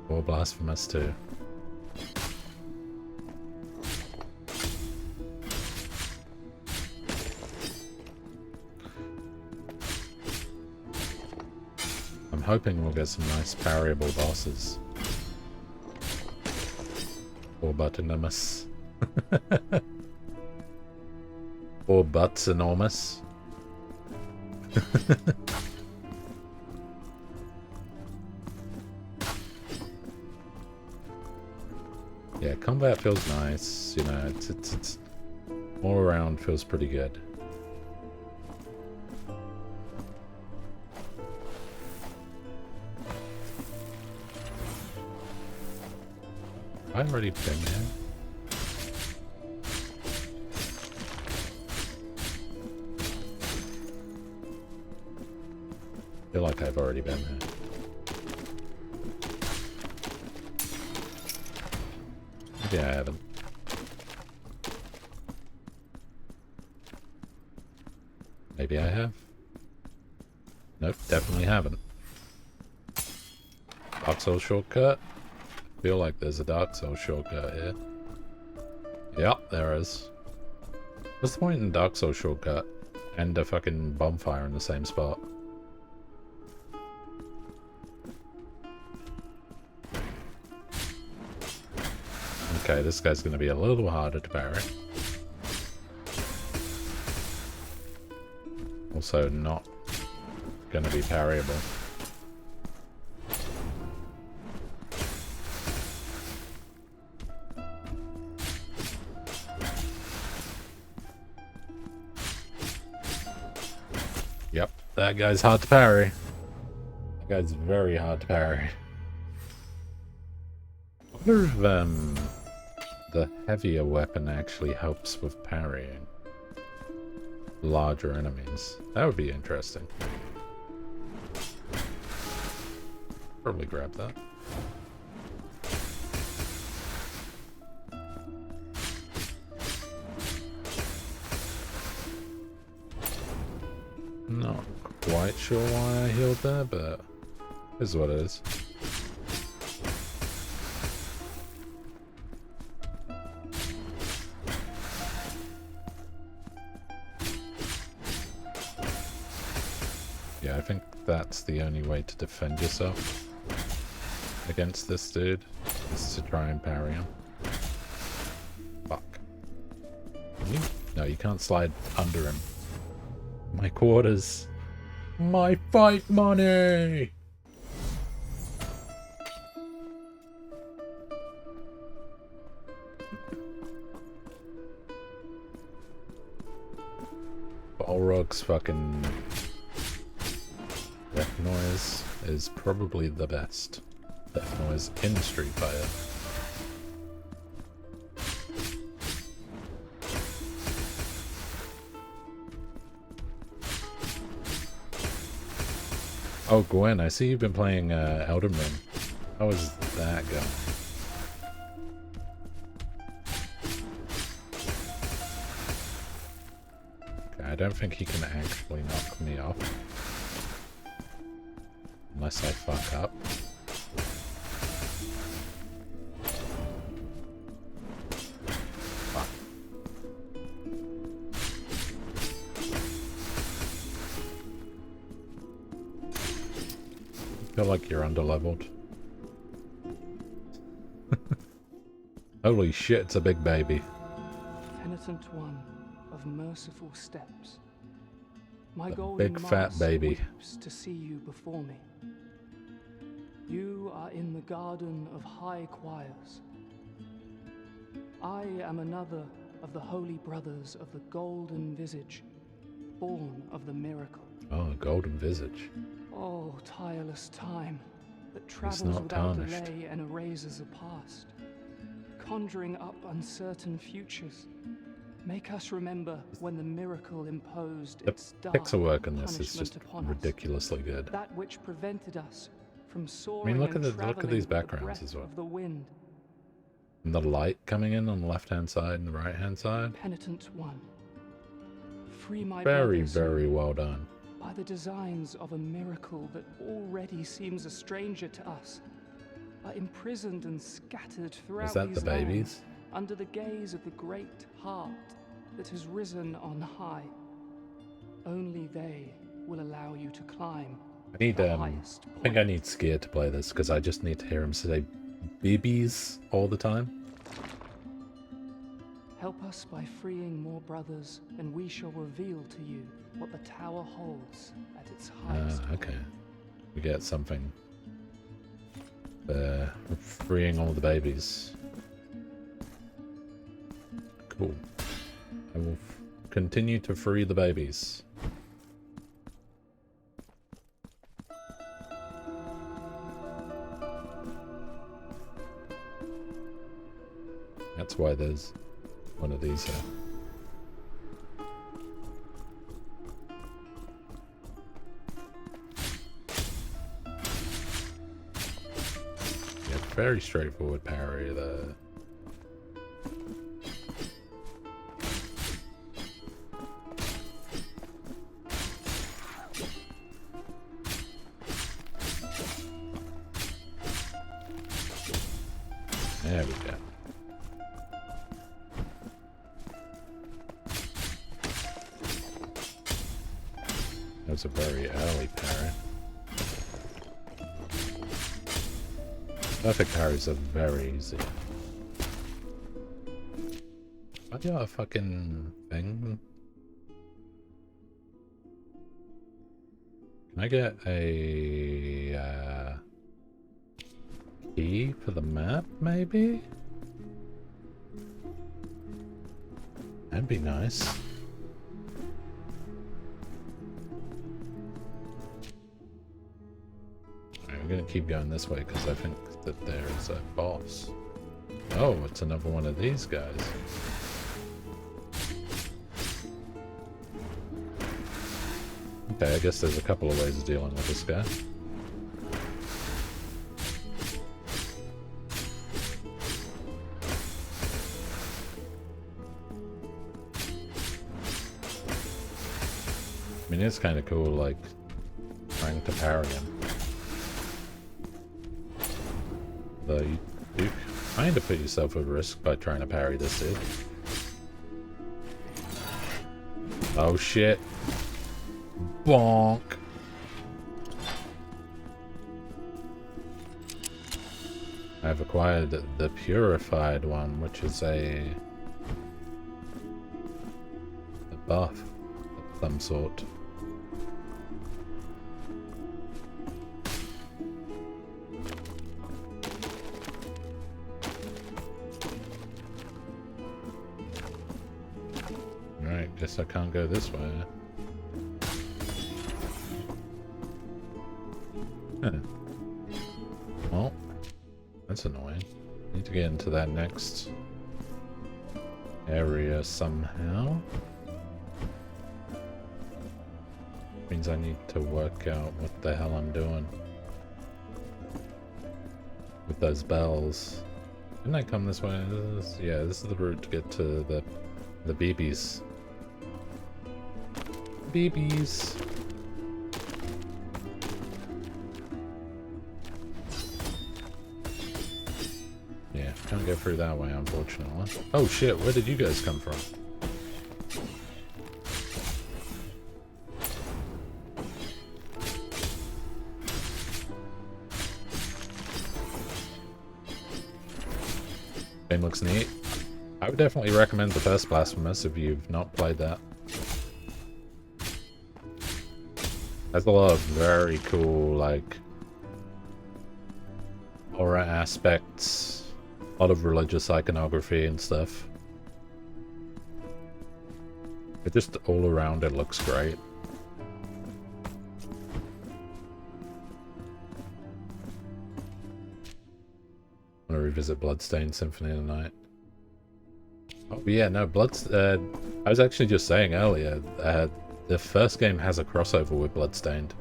Or Blasphemous too. I'm hoping we'll get some nice parryable bosses. Or Buttonomous. Or Butts Enormous. Yeah, combat feels nice, you know, it's all around feels pretty good. I've already been there. I feel like I've already been there. Maybe I haven't. Maybe I have. Nope, definitely haven't. Dark Souls shortcut? I feel like there's a Dark Souls shortcut here. Yep, there is. What's the point in Dark Souls shortcut and a fucking bonfire in the same spot? Okay, this guy's going to be a little harder to parry. Also not going to be parryable. Yep, that guy's hard to parry. That guy's very hard to parry. I wonder if the heavier weapon actually helps with parrying larger enemies. That would be interesting. Probably grab that. Not quite sure why I healed there, but it is what it is. Yeah, I think that's the only way to defend yourself against this dude, is to try and parry him. Fuck. Can you? No, you can't slide under him. My quarters. My fight money! Balrog's fucking death noise is probably the best death noise in Street Fighter. Oh, Gwen, I see you've been playing Elden Ring. How is that going? Okay, I don't think he can actually knock me off. Unless I fuck up. Fuck. I feel like you're underleveled. Holy shit, it's a big baby. Penitent one of merciful steps. My A golden big fat mask baby. weeps to see you before me. You are in the garden of high choirs. I am another of the holy brothers of the golden visage, born of the miracle. Oh, golden visage. Oh, slow, tireless time that travels without delay and erases the past, conjuring up uncertain futures. Make us remember when the miracle imposed its dark pixel work on this is just upon ridiculously good. That which prevented us from soaring. I mean, look at these backgrounds as well. Of the wind. And the light coming in on the left-hand side and the right-hand side. Penitent one, free my very, brothers very well done. by the designs of a miracle that already seems a stranger to us, are imprisoned and scattered throughout Is that these the babies? lands under the gaze of the great heart that has risen on high. Only they will allow you to climb. I need I think I need Skier to play this because I just need to hear him say "babies" all the time. Help us by freeing more brothers, and we shall reveal to you what the tower holds at its highest. Okay. We get something. Freeing all the babies. Cool. I will continue to free the babies. That's why there's one of these here. Yeah, very straightforward parry there. There we go. That was a very early parry. Perfect parries are very easy. I got a fucking thing. Can I get a key for the map, maybe? That'd be nice. Alright, we're gonna keep going this way because I think that there's a boss. Oh, it's another one of these guys. Okay, I guess there's a couple of ways of dealing with this guy. I mean, it's kind of cool, like, trying to parry him. Though you do kind of put yourself at risk by trying to parry this dude. Oh shit. Bonk. I've acquired the purified one, which is a buff of some sort. Right, guess I can't go this way. Huh. Well, that's annoying. Need to get into that next area somehow. Means I need to work out what the hell I'm doing with those bells. Didn't I come this way? Yeah, this is the route to get to the BBs. BBs. Yeah, can't go through that way, unfortunately. Oh shit, where did you guys come from? Game looks neat. I would definitely recommend the first Blasphemous if you've not played that. Has a lot of very cool, like, horror aspects, a lot of religious iconography and stuff. But just all around it looks great. I want to revisit Bloodstained Symphony of the Night. Oh yeah, no, I was actually just saying earlier, the first game has a crossover with Bloodstained.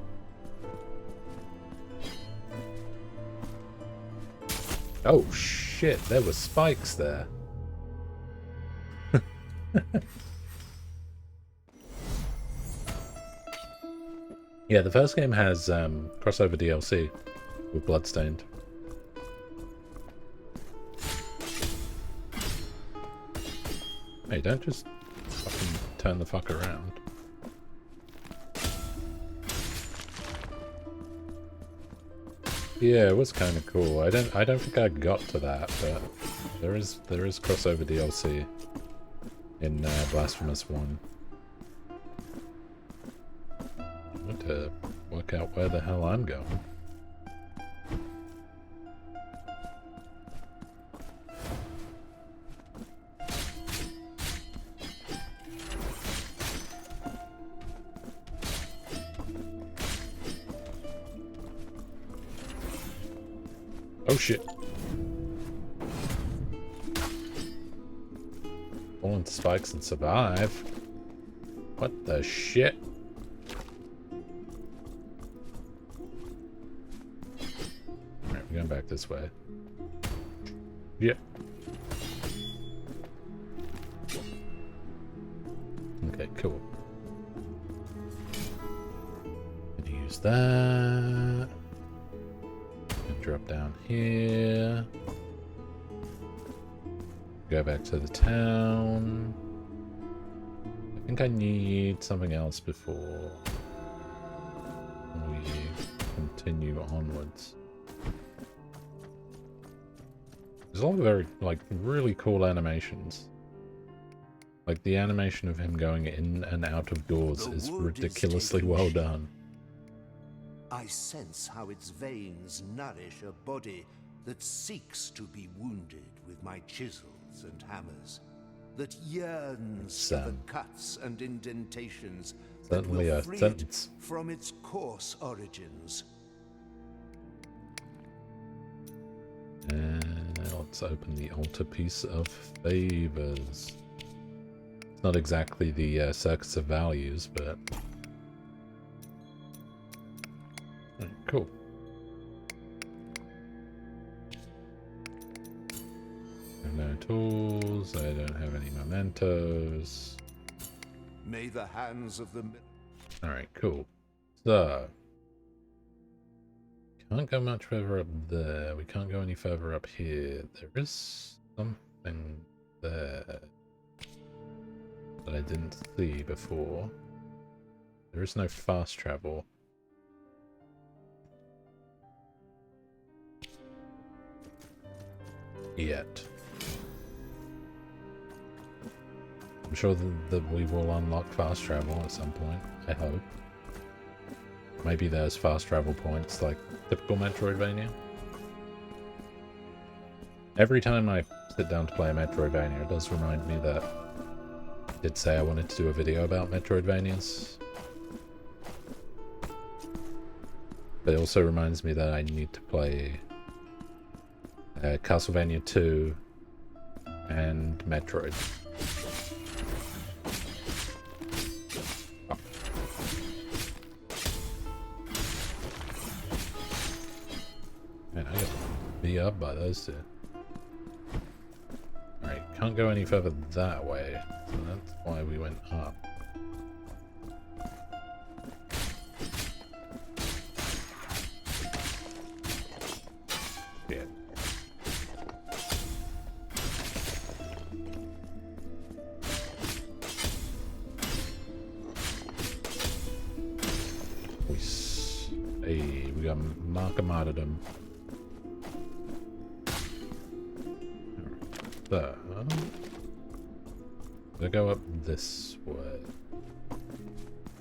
Oh shit, there were spikes there. Yeah, the first game has crossover DLC with Bloodstained. Hey, don't just fucking turn the fuck around. Yeah, it was kind of cool. I don't think I got to that, but there is crossover DLC in Blasphemous 1. I want to work out where the hell I'm going. Oh shit. Fall into spikes and survive. What the shit? Alright, we're going back this way. Yep. Okay, cool. Gonna use that. Drop down here. Go back to the town. I think I need something else before we continue onwards. There's all very, like, really cool animations. Like, the animation of him going in and out of doors is ridiculously well done. I sense how its veins nourish a body that seeks to be wounded with my chisels and hammers, that yearns for the cuts and indentations that will free it from its coarse origins. And let's open the altarpiece of favors. It's not exactly the Circus of Values, but cool. No tools. I don't have any mementos. May the hands of the... Alright, cool. So, can't go much further up there. We can't go any further up here. There is something there that I didn't see before. There is no fast travel. Yet. I'm sure that we will unlock fast travel at some point, I hope. Maybe there's fast travel points like typical Metroidvania. Every time I sit down to play a Metroidvania, it does remind me that I did say I wanted to do a video about Metroidvanias. But it also reminds me that I need to play Castlevania 2 and Metroid. Oh. Man, I got beat up by those two. Alright, can't go any further that way, so that's why we went up. Yeah. Hey, we got Mark of Martyrdom. So, I go up this way.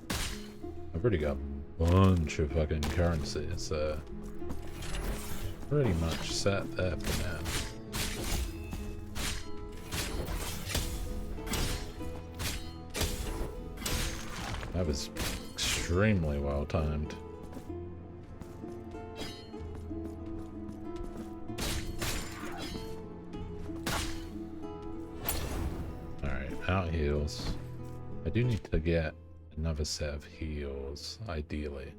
I've already got a bunch of fucking currency, so pretty much set there for now. That was extremely well timed. without heals. I do need to get another set of heals, ideally.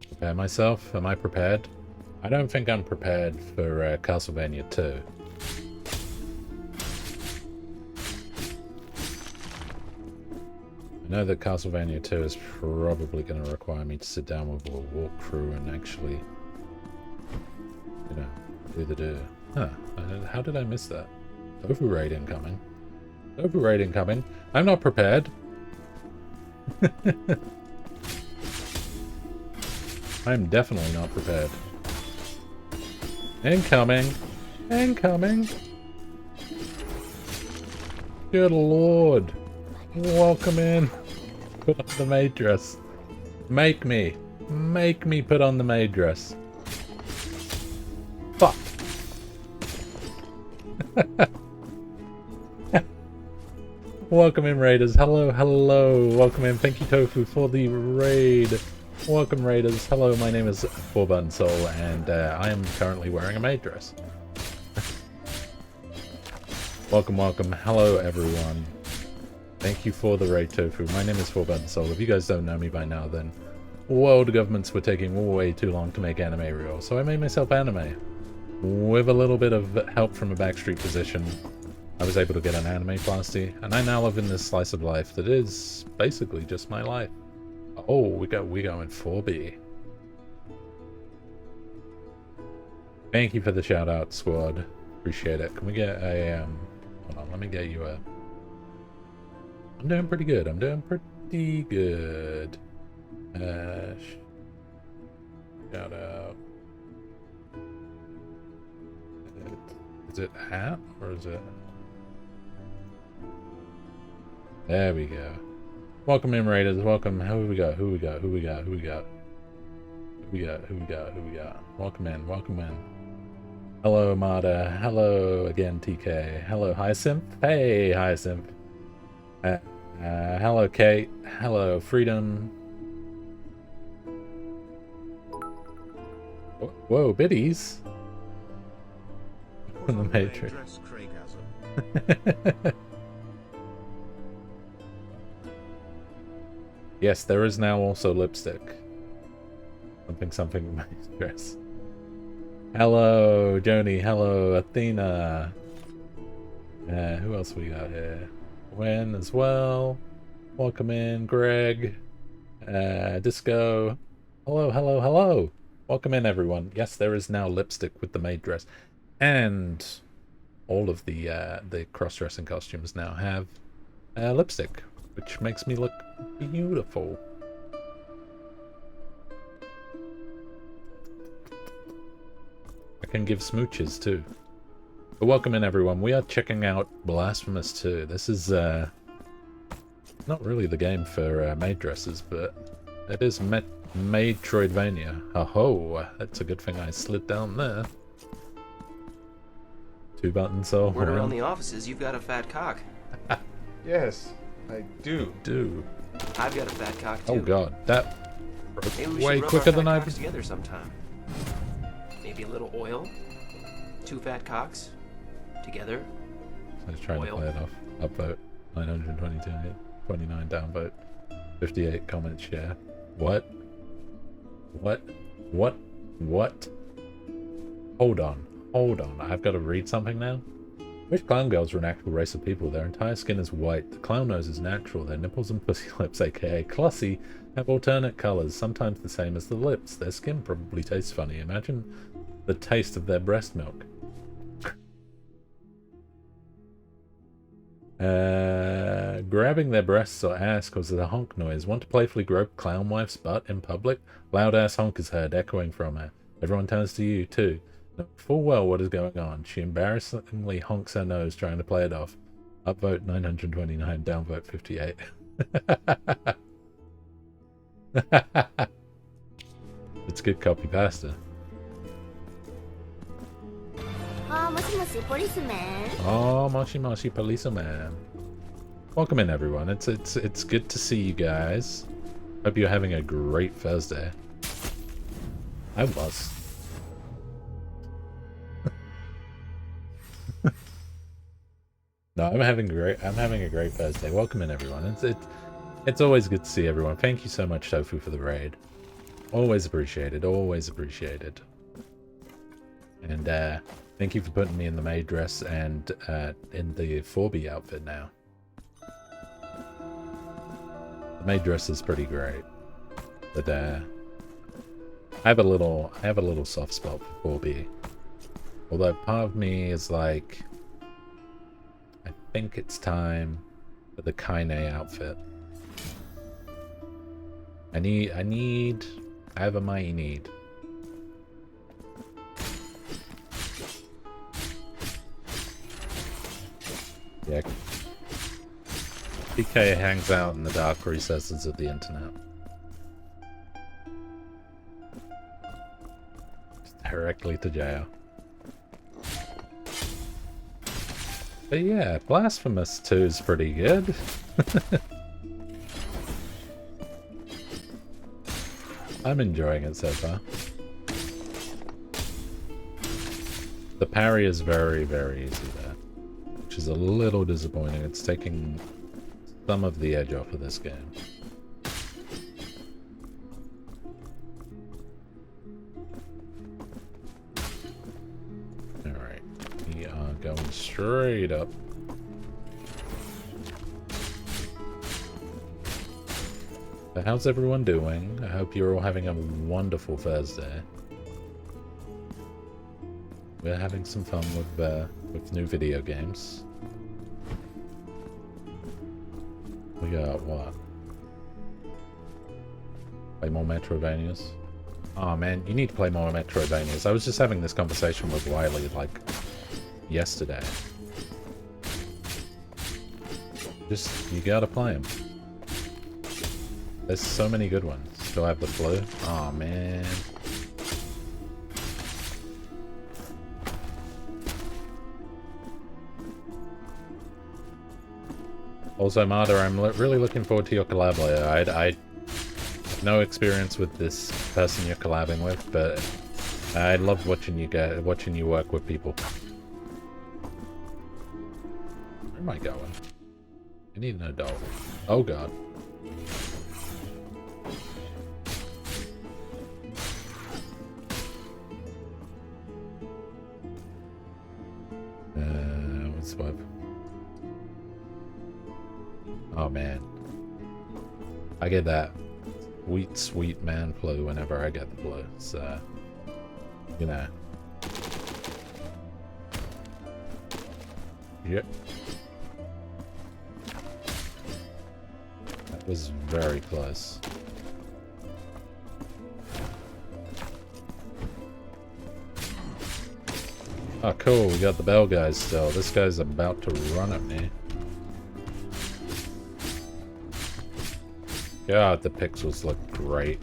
Prepare myself. Am I prepared? I don't think I'm prepared for Castlevania 2. I know that Castlevania 2 is probably going to require me to sit down with a walkthrough and actually, you know, do the do. Huh. How did I miss that? Tofu raid incoming. Tofu raid incoming. I'm not prepared. I'm definitely not prepared. Incoming. Incoming. Good lord. Welcome in. Put on the maid dress. Make me put on the maid dress. Fuck. Welcome in, Raiders. Hello, hello. Welcome in. Thank you, Tofu, for the raid. Welcome, Raiders. Hello, my name is 4ButtonSoul, and I am currently wearing a maid dress. Welcome, welcome. Hello, everyone. Thank you for the raid, Tofu. My name is 4ButtonSoul. If you guys don't know me by now, then world governments were taking way too long to make anime real, so I made myself anime. With a little bit of help from a backstreet physician, I was able to get an anime plasty, and I now live in this slice of life that is basically just my life. Oh, we go in 4B. Thank you for the shout out, squad. Appreciate it. Can we get a hold on, let me get you a I'm doing pretty good. I'm doing pretty good. Shout out. Is it hat or is it? There we go. Welcome in, Raiders. Welcome. Who we got? Who we got? Who we got? Who we got? Who we got? Who we got? Who we got? Welcome in. Welcome in. Hello, Mada. Hello again, TK. Hello, Hyacinth. Hey, Hyacinth. Hello, Kate. Hello, Freedom. Whoa, biddies. The Matrix. Yes, there is now also lipstick. Something might dress. Hello, Joni. Hello, Athena. Who else we got here? Gwen as well. Welcome in, Greg. Disco. Hello, hello, hello. Welcome in, everyone. Yes, there is now lipstick with the maid dress. And all of the cross-dressing costumes now have lipstick, which makes me look beautiful. I can give smooches too. But welcome in, everyone. We are checking out Blasphemous 2. This is not really the game for maid dresses, but it is Metroidvania. Oh, that's a good thing I slid down there. 2ButtonSoul. Word around the offices, you've got a fat cock. Yes, I do. I've got a fat cock too. Oh god, that broke way rub quicker our than fat I cocks together sometime. Maybe a little oil. 2 fat cocks together. I was trying to play it off. Upvote 922, 29 downvote, 58 comments share. What? Hold on. I've got to read something now. Which clown girls are an actual race of people? Their entire skin is white. The clown nose is natural. Their nipples and pussy lips, aka Clussy, have alternate colors, sometimes the same as the lips. Their skin probably tastes funny. Imagine the taste of their breast milk. Grabbing their breasts or ass causes a honk noise. Want to playfully grope clown wife's butt in public? Loud ass honk is heard echoing from her. Everyone turns to you too. Know full well what is going on. She embarrassingly honks her nose, trying to play it off. Upvote 929, downvote 58. It's good copy pasta. Oh, moshi policeman. Welcome in, everyone. It's good to see you guys. Hope you're having a great Thursday. I was. No, I'm having a great Thursday. Welcome in, everyone. It's always good to see everyone. Thank you so much, Tofu, for the raid. Always appreciated. Always appreciated. And thank you for putting me in the maid dress and in the 4B outfit now. The maid dress is pretty great, but I have a little soft spot for 4B. Although part of me is like, I think it's time for the Kaine outfit. I have a mighty need. Yeah. PK hangs out in the dark recesses of the internet. Directly to jail. But yeah, Blasphemous 2 is pretty good. I'm enjoying it so far. The parry is very, very easy there, which is a little disappointing. It's taking some of the edge off of this game. Alright, we are going straight up. So how's everyone doing? I hope you're all having a wonderful Thursday. We're having some fun with new video games. We got what? Play more Metroidvanias? Oh man, you need to play more Metroidvanias. I was just having this conversation with Wiley like yesterday. You gotta play them. There's so many good ones. Still have the flu? Oh man. Also, Marta, I'm really looking forward to your collab later. I have no experience with this person you're collabing with, but I love watching you work with people. Where am I going? I need an adult. Oh god. Let's swipe. Oh man, I get that sweet man flu whenever I get the flu, so you know. Yep. That was very close. Oh cool, we got the bell guys still. This guy's about to run at me. God, the pixels look great.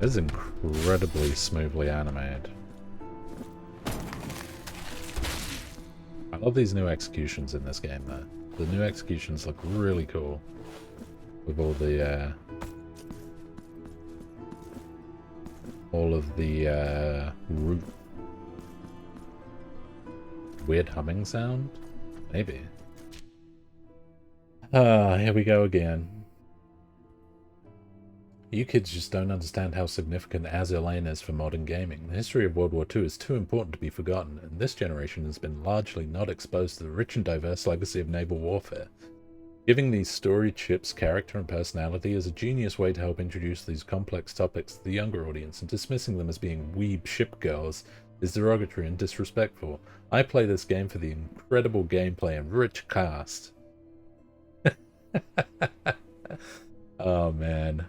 This is incredibly smoothly animated. I love these new executions in this game though. The new executions look really cool. With all of the root weird humming sound? Maybe. Here we go again. You kids just don't understand how significant Azur Lane is for modern gaming. The history of World War II is too important to be forgotten, and this generation has been largely not exposed to the rich and diverse legacy of naval warfare. Giving these storied ships character and personality is a genius way to help introduce these complex topics to the younger audience, and dismissing them as being weeb ship girls is derogatory and disrespectful. I play this game for the incredible gameplay and rich cast. Oh man.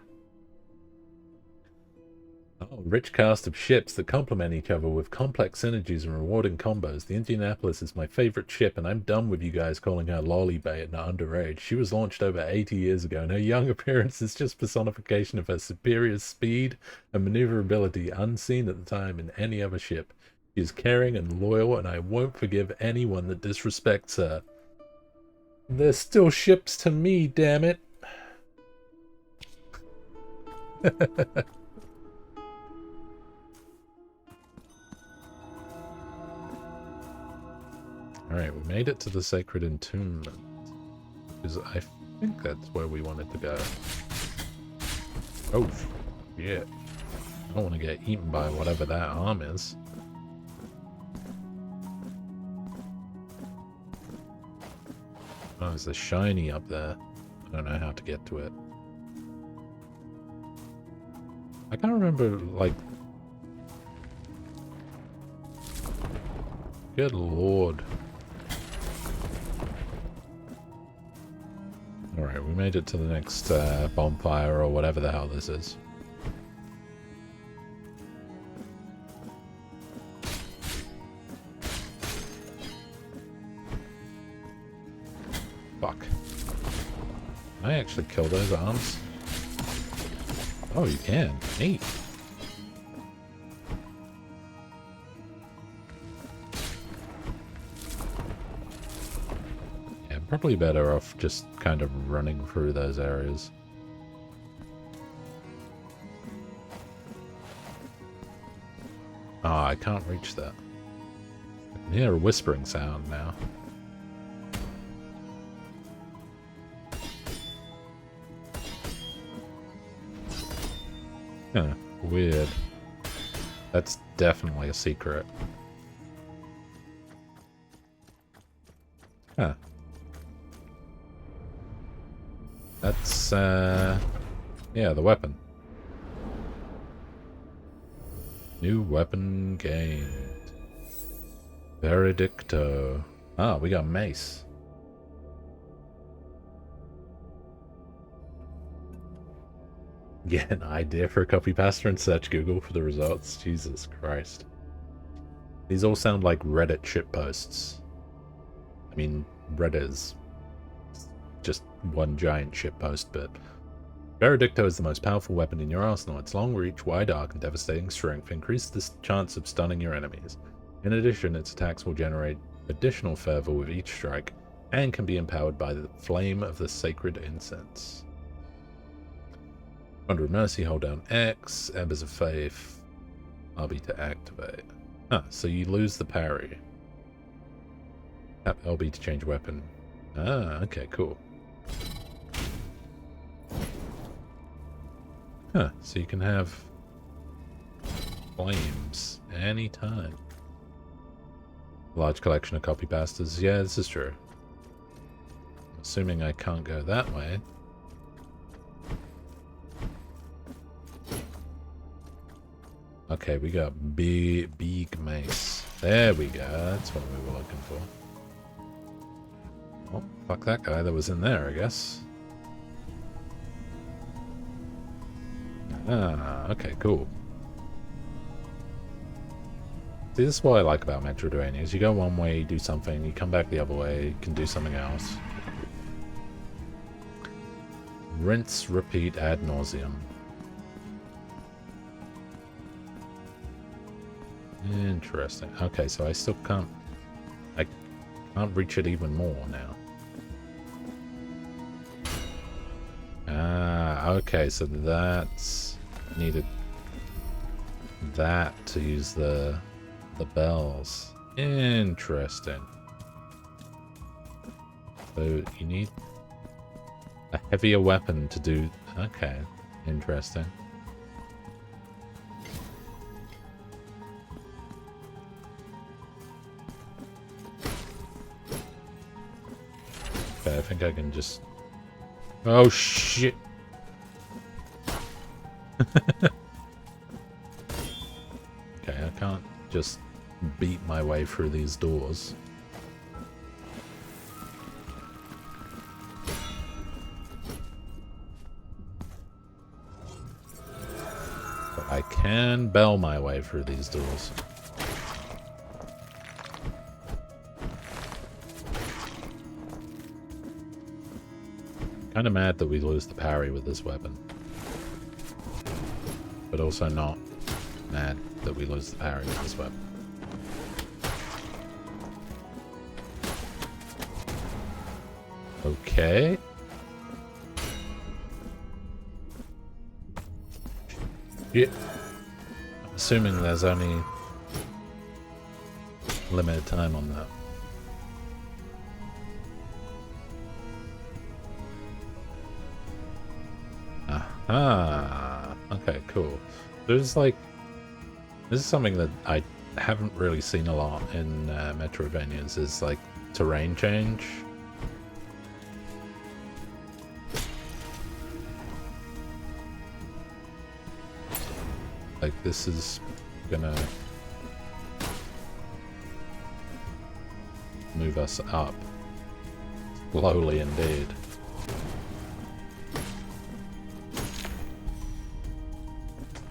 Oh, rich cast of ships that complement each other with complex synergies and rewarding combos. The Indianapolis is my favorite ship, and I'm done with you guys calling her lolly bait and underage. She was launched over 80 years ago, and her young appearance is just personification of her superior speed and maneuverability unseen at the time in any other ship. She is caring and loyal, and I won't forgive anyone that disrespects her. They're still ships to me, damn it. Alright, we made it to the Sacred Entombment. Because I think that's where we wanted to go. Oh, yeah. I don't want to get eaten by whatever that arm is. Oh, there's a shiny up there. I don't know how to get to it. I can't remember, like... Good lord. Alright, we made it to the next bonfire or whatever the hell this is. Fuck. Can I actually kill those arms? Oh, you can. Neat. Yeah, probably better off just kind of running through those areas. Ah, I can't reach that. I can hear a whispering sound now. Huh, weird. That's definitely a secret. Huh. That's, yeah, the weapon. New weapon gained. Veredicto. Ah, we got mace. Get an idea for a copy pasta and search Google for the results. Jesus Christ. These all sound like Reddit shitposts. I mean, Reddit is just one giant shitpost, but... Veredicto is the most powerful weapon in your arsenal. Its long reach, wide arc, and devastating strength increase the chance of stunning your enemies. In addition, its attacks will generate additional fervor with each strike, and can be empowered by the flame of the sacred incense. Under Mercy, hold down X, Embers of Faith, RB to activate. Ah, so you lose the parry. Tap LB to change weapon. Ah, okay, cool. Huh, so you can have flames anytime. Large collection of copy pastas. Yeah, this is true. Assuming I can't go that way. Okay, we got big mace. There we go. That's what we were looking for. Oh, fuck that guy that was in there, I guess. Ah, okay, cool. See, this is what I like about VtuberEN, is you go one way, you do something, you come back the other way, you can do something else. Rinse, repeat, ad nauseum. Interesting. Okay, so I still can't... I can't reach it even more now. Ah, okay, so that's... needed that to use the bells. Interesting. So you need a heavier weapon to do... Okay, interesting. Okay, I think I can just... Oh, shit! Okay, I can't just beat my way through these doors. But I can bell my way through these doors. Kind of mad that we lose the parry with this weapon. But also not mad that we lose the parry with this weapon. Okay. Yeah. I'm assuming there's only limited time on that. Aha! Okay, cool. There's like... This is something that I haven't really seen a lot in Metroidvanias, is like terrain change. Like, this is gonna move us up. Slowly indeed.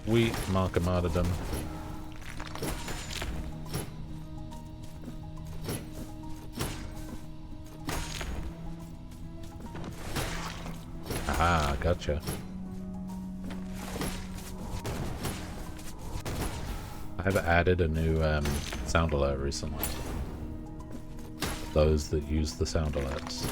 We mark a martyrdom. Ah, gotcha. I've added a new sound alert recently. Those that use the sound alerts.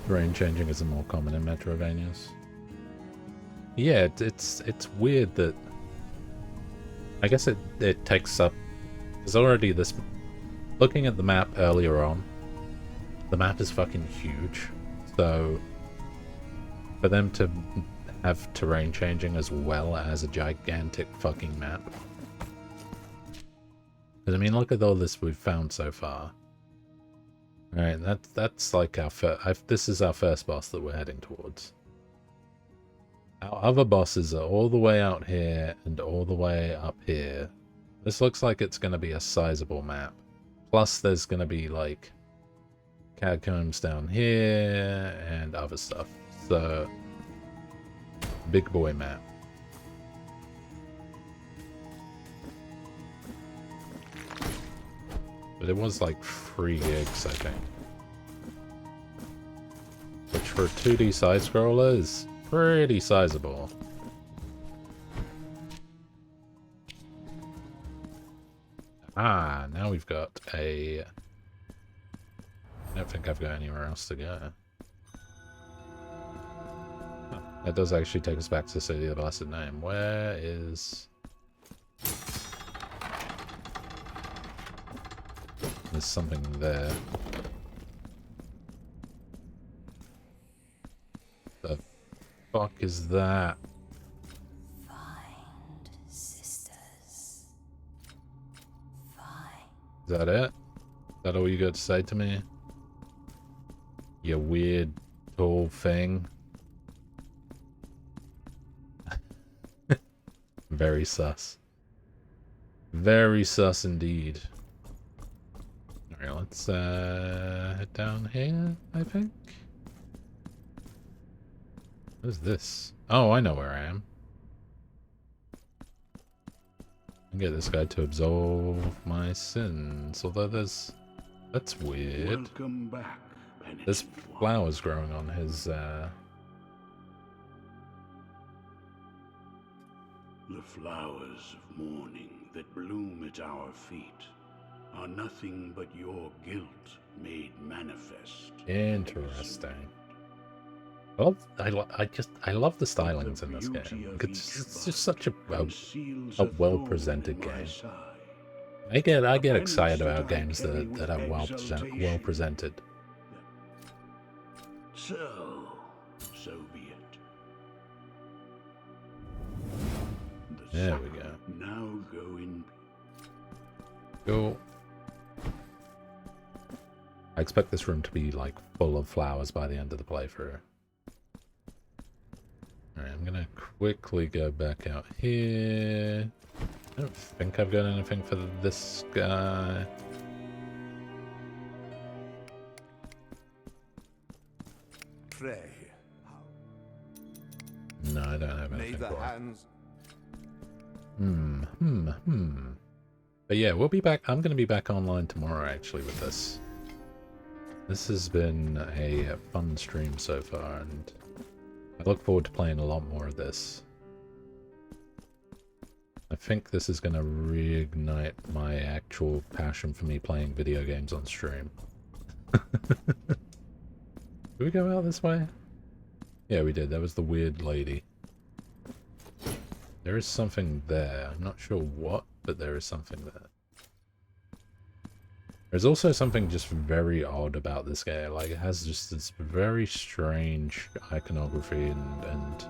Terrain changing isn't more common in Metroidvanias. Yeah, it's weird that... I guess it takes up... There's already this... Looking at the map earlier on, the map is fucking huge. So, for them to have terrain changing as well as a gigantic fucking map. Because, I mean, look at all this we've found so far. Alright, that's like our first... This is our first boss that we're heading towards. Our other bosses are all the way out here and all the way up here. This looks like it's going to be a sizable map. Plus there's going to be like catacombs down here and other stuff. So, big boy map. But it was like 3 gigs, I think. Which for a 2D side-scroller is pretty sizable. Ah, now we've got a... I don't think I've got anywhere else to go. Oh, that does actually take us back to the City of the Blessed Name. Where is... There's something there. The fuck is that? Find sisters. Find. Is that it? Is that all you got to say to me? You weird tall thing. Very sus. Very sus indeed. Alright, let's head down here, I think. What is this? Oh, I know where I am. I can get this guy to absolve my sins. Although there's... That's weird. Welcome back, There's flowers growing on his, The flowers of mourning that bloom at our feet are nothing but your guilt made manifest. Interesting. I love the stylings in this game. It's just such a well-presented game. I get excited about games that are well presented. So be it. There we go. Now go in. Cool. I expect this room to be like full of flowers by the end of the playthrough. Alright, I'm gonna quickly go back out here. I don't think I've got anything for this guy. Pray. No, I don't have anything May the for it. hands... But yeah, we'll be back. I'm gonna be back online tomorrow actually with this. This has been a fun stream so far, and I look forward to playing a lot more of this. I think this is going to reignite my actual passion for me playing video games on stream. Did we go out this way? Yeah, we did. That was the weird lady. There is something there. I'm not sure what, but there is something there. There's also something just very odd about this game. Like, it has just this very strange iconography and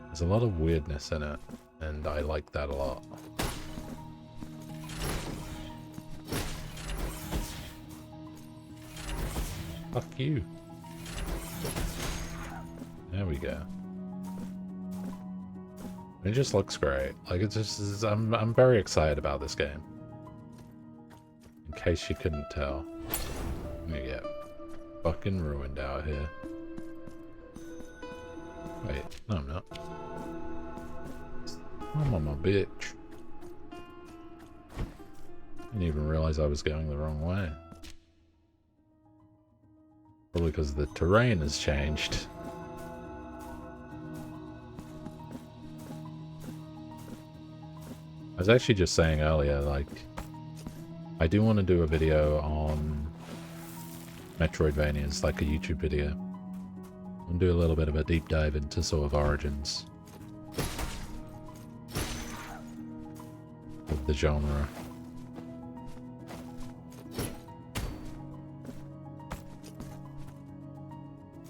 there's a lot of weirdness in it. And I like that a lot. Fuck you. There we go. It just looks great. Like, it just I'm very excited about this game. In case you couldn't tell. I'm gonna get fucking ruined out here. Wait, no I'm not. I'm on my bitch. Didn't even realize I was going the wrong way. Probably because the terrain has changed. I was actually just saying earlier, like, I do want to do a video on Metroidvanias, like a YouTube video. And do a little bit of a deep dive into sort of origins of the genre.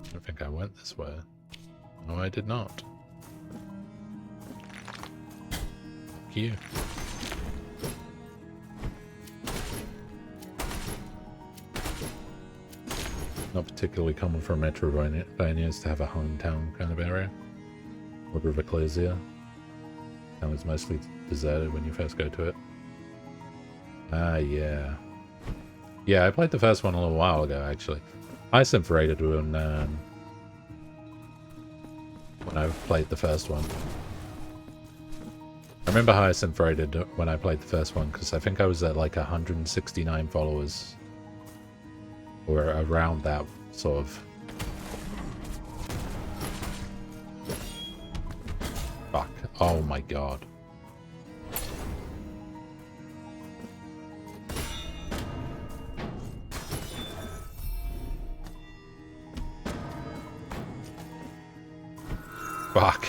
I don't think I went this way. No, I did not. Fuck you. Not particularly common for Metroidvanias to have a hometown kind of area. Order of Ecclesia. Town is mostly deserted when you first go to it. Ah, yeah. Yeah, I played the first one a little while ago, actually. I rated when I played the first one. I remember Hyacinth rated when I played the first one, because I think I was at like 169 followers. Or around that sort of. Fuck. Oh my god. Fuck.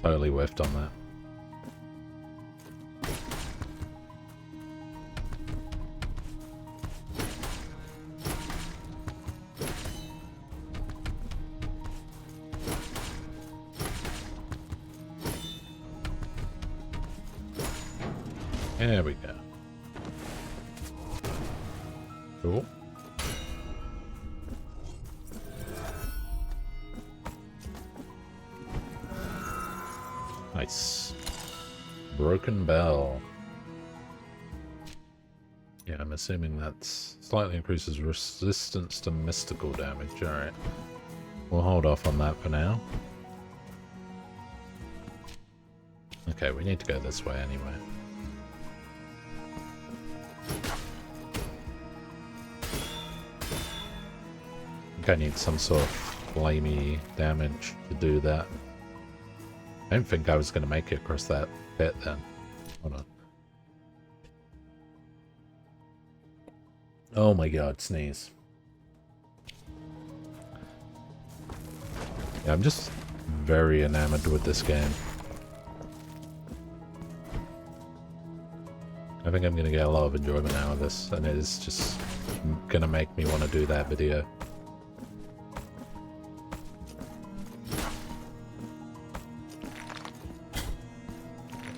Totally whiffed on that. There we go. Cool. Nice. Broken bell. Yeah, I'm assuming that slightly increases resistance to mystical damage. Alright. We'll hold off on that for now. Okay, we need to go this way anyway. I think I need some sort of flamey damage to do that. I didn't think I was going to make it across that pit then. Hold on. Oh my god, sneeze. Yeah, I'm just very enamored with this game. I think I'm going to get a lot of enjoyment out of this, and it is just going to make me want to do that video.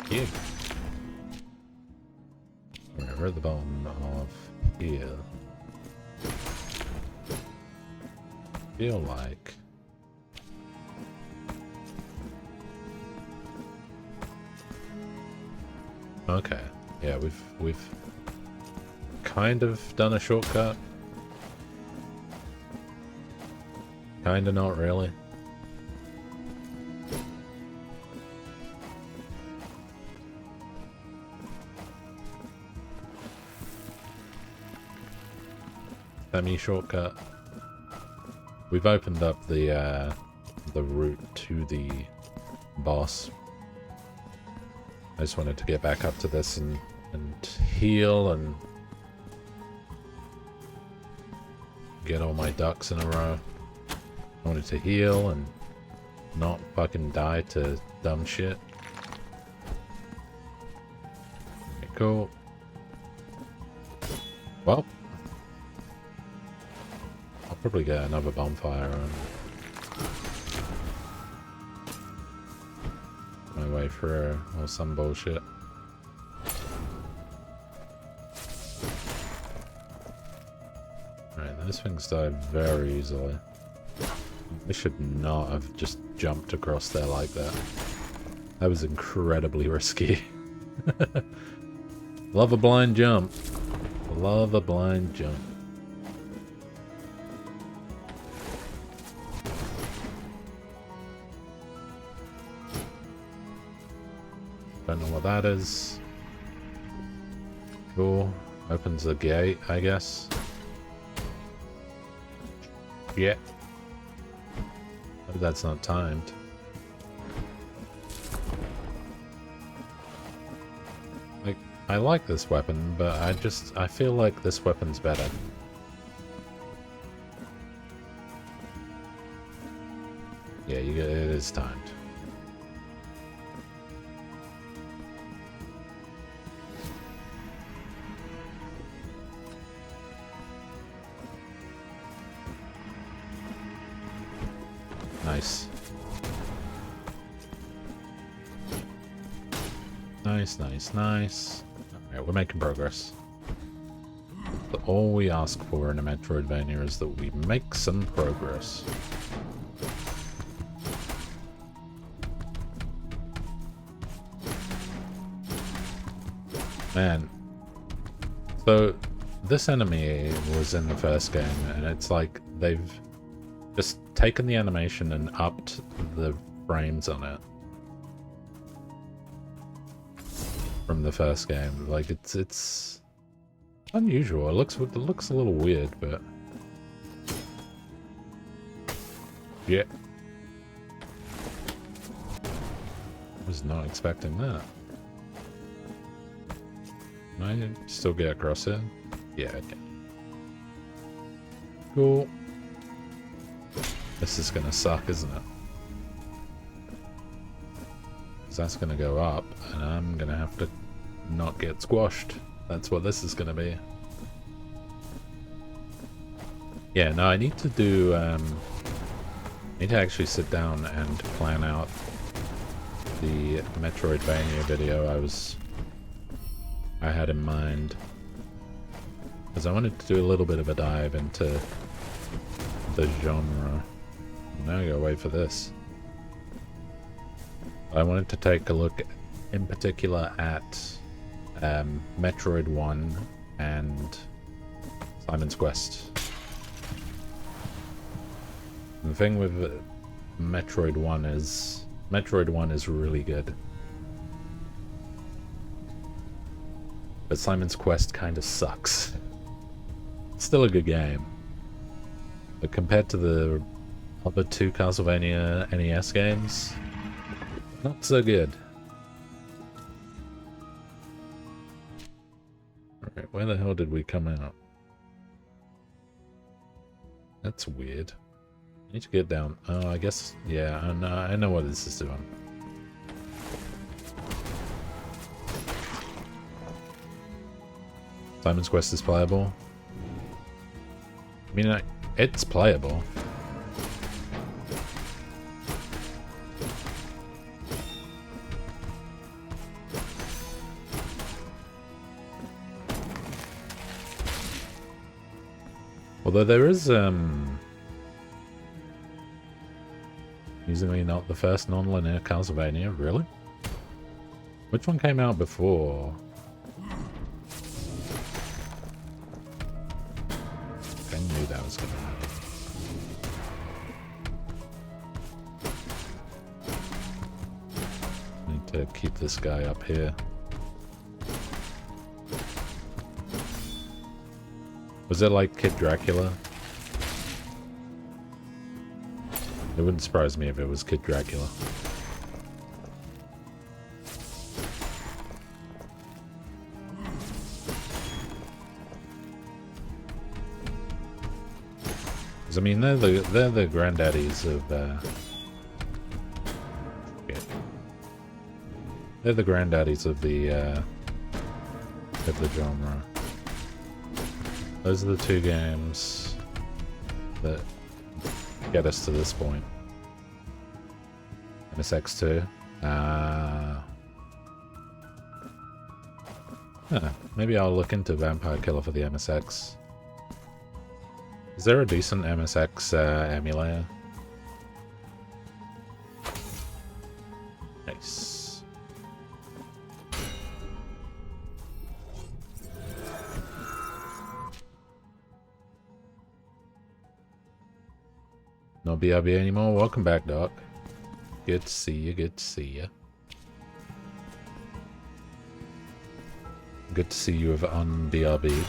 You. We're at the bottom of here. Feel like okay, yeah, we've kind of done a shortcut. Kinda not really. Semi-shortcut. We've opened up the route to the boss. I just wanted to get back up to this and heal and get all my ducks in a row. I wanted to heal and not fucking die to dumb shit. Okay, cool. Well, I'll probably get another bonfire on my way through or some bullshit. Alright, those things die very easily. They should not have just jumped across there like that. That was incredibly risky. Love a blind jump. Love a blind jump. Don't know what that is. Cool. Opens the gate, I guess. Yeah. Hope that's not timed. Like, I like this weapon, but I feel like this weapon's better. Yeah, it is timed. Nice. Nice, nice, nice. Alright, we're making progress. But all we ask for in a Metroidvania is that we make some progress. Man. So, this enemy was in the first game, and it's like they've just taken the animation and upped the frames on it from the first game. Like it's unusual. It looks a little weird, but yeah, was not expecting that. Can I still get across it? Yeah, I can. Cool. This is gonna suck, isn't it? Because that's gonna go up, and I'm gonna have to not get squashed. That's what this is gonna be. Yeah, no, I need to do, I need to actually sit down and plan out the Metroidvania video I had in mind. Because I wanted to do a little bit of a dive into the genre. Now I gotta wait for this. I wanted to take a look in particular at Metroid 1 and Simon's Quest. The thing with Metroid 1 is really good. But Simon's Quest kind of sucks. It's still a good game. But compared to the other two Castlevania NES games, not so good. Alright, where the hell did we come out? That's weird. I need to get down. Oh, I guess, yeah, I know what this is doing. Simon's Quest is playable. I mean, it's playable. Although there is, usually not the first non-linear Castlevania, really? Which one came out before? I knew that was gonna happen. Need to keep this guy up here. Was it like Kid Dracula? It wouldn't surprise me if it was Kid Dracula. I mean, they're the granddaddies of they're the granddaddies of the genre. Those are the two games that get us to this point. MSX2. Maybe I'll look into Vampire Killer for the MSX. Is there a decent MSX emulator? Nice. No BRB anymore? Welcome back, Doc. Good to see you, good to see you. Good to see you have un-BRB'd.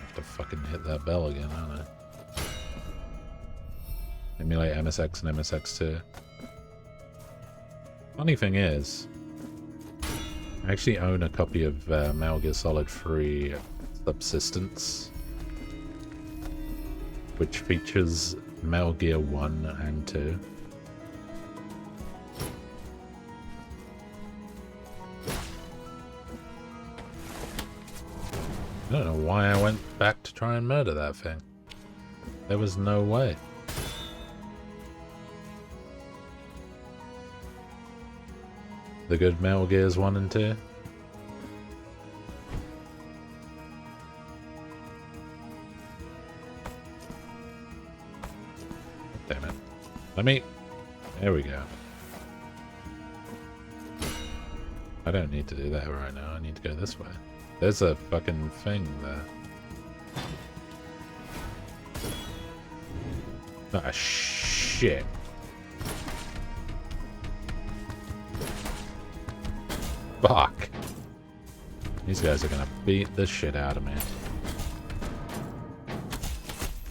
Have to fucking hit that bell again, aren't I? Emulate MSX and MSX2. Funny thing is, I actually own a copy of Metal Gear Solid 3 Subsistence, which features Metal Gear 1 and 2. I don't know why I went back to try and murder that thing. There was no way. The good Metal Gears 1 and 2? Damn it. Let me... There we go. I don't need to do that right now. I need to go this way. There's a fucking thing there. Ah, shit. Fuck. These guys are gonna beat the shit out of me.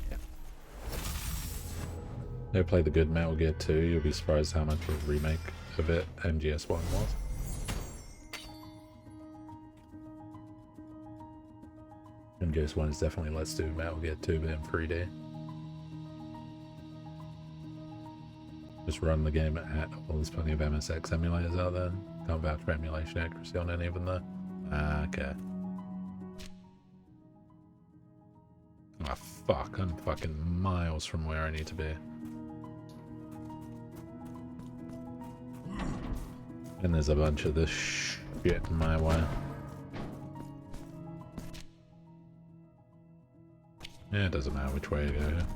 Yeah. Go play the good Metal Gear 2. You'll be surprised how much of a remake of it MGS1 was. MGS1 is definitely Let's Do Metal Gear 2 but in 3D. Just run the game at... Well, there's plenty of MSX emulators out there. Can't vouch for emulation accuracy on any of them though. Okay. Oh fuck, I'm fucking miles from where I need to be. And there's a bunch of this shit in my way. Yeah, it doesn't matter which way to go here.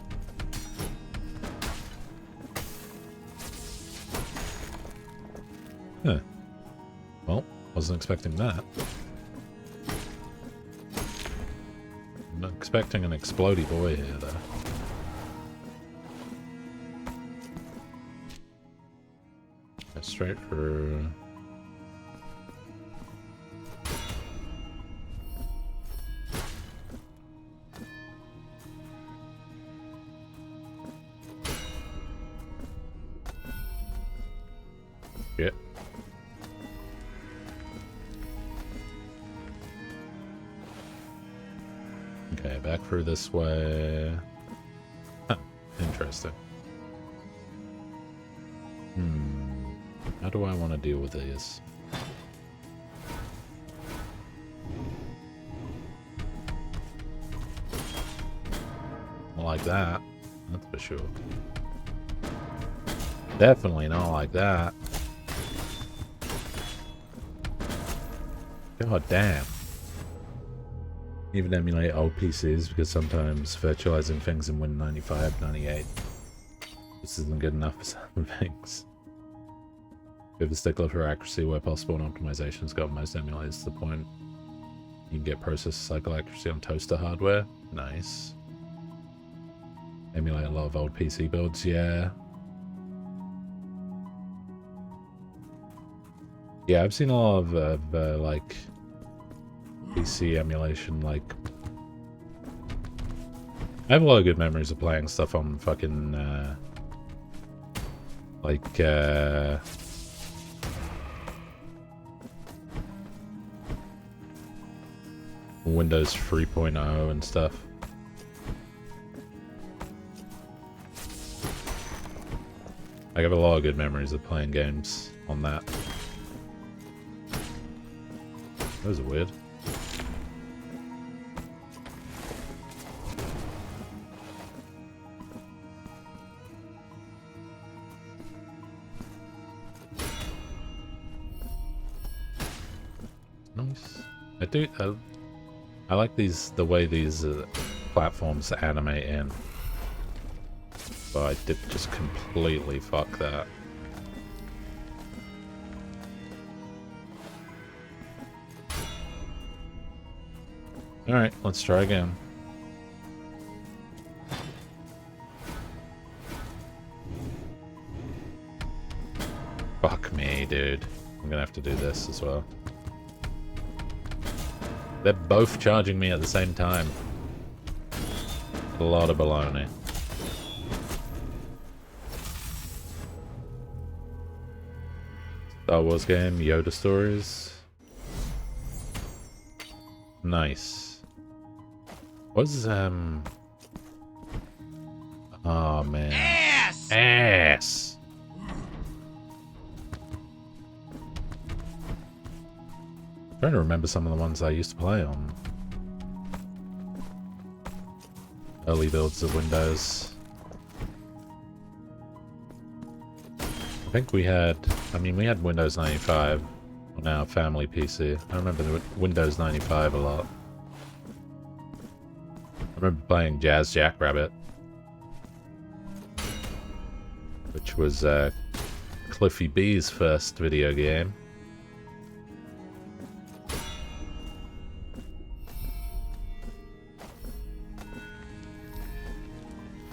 Huh. Well, wasn't expecting that. I'm not expecting an explodey boy here, though. Go straight for... Shit. Okay, back through this way. Huh, interesting. How do I want to deal with these? Not like that, that's for sure. Definitely not like that. God damn. Even emulate old PCs because sometimes virtualizing things in Win 95, 98 this isn't good enough for some things. We have a stickler for accuracy where possible, and optimization's got most emulators to the point you can get processor cycle accuracy on toaster hardware. Nice. Emulate a lot of old PC builds, yeah. Yeah, I've seen a lot of like PC emulation. Like, I have a lot of good memories of playing stuff on fucking like Windows 3.0 and stuff. I have a lot of good memories of playing games on that. Those are weird. Nice. I like the way these platforms animate in. But I did just completely fuck that. Alright, let's try again. Fuck me, dude. I'm gonna have to do this as well. They're both charging me at the same time. A lot of baloney. Star Wars game, Yoda stories. Nice. What's oh man. Ass! Ass! I'm trying to remember some of the ones I used to play on early builds of Windows. I think we had Windows 95 on our family PC. I remember the Windows 95 a lot. I remember playing Jazz Jackrabbit, which was Cliffy B's first video game.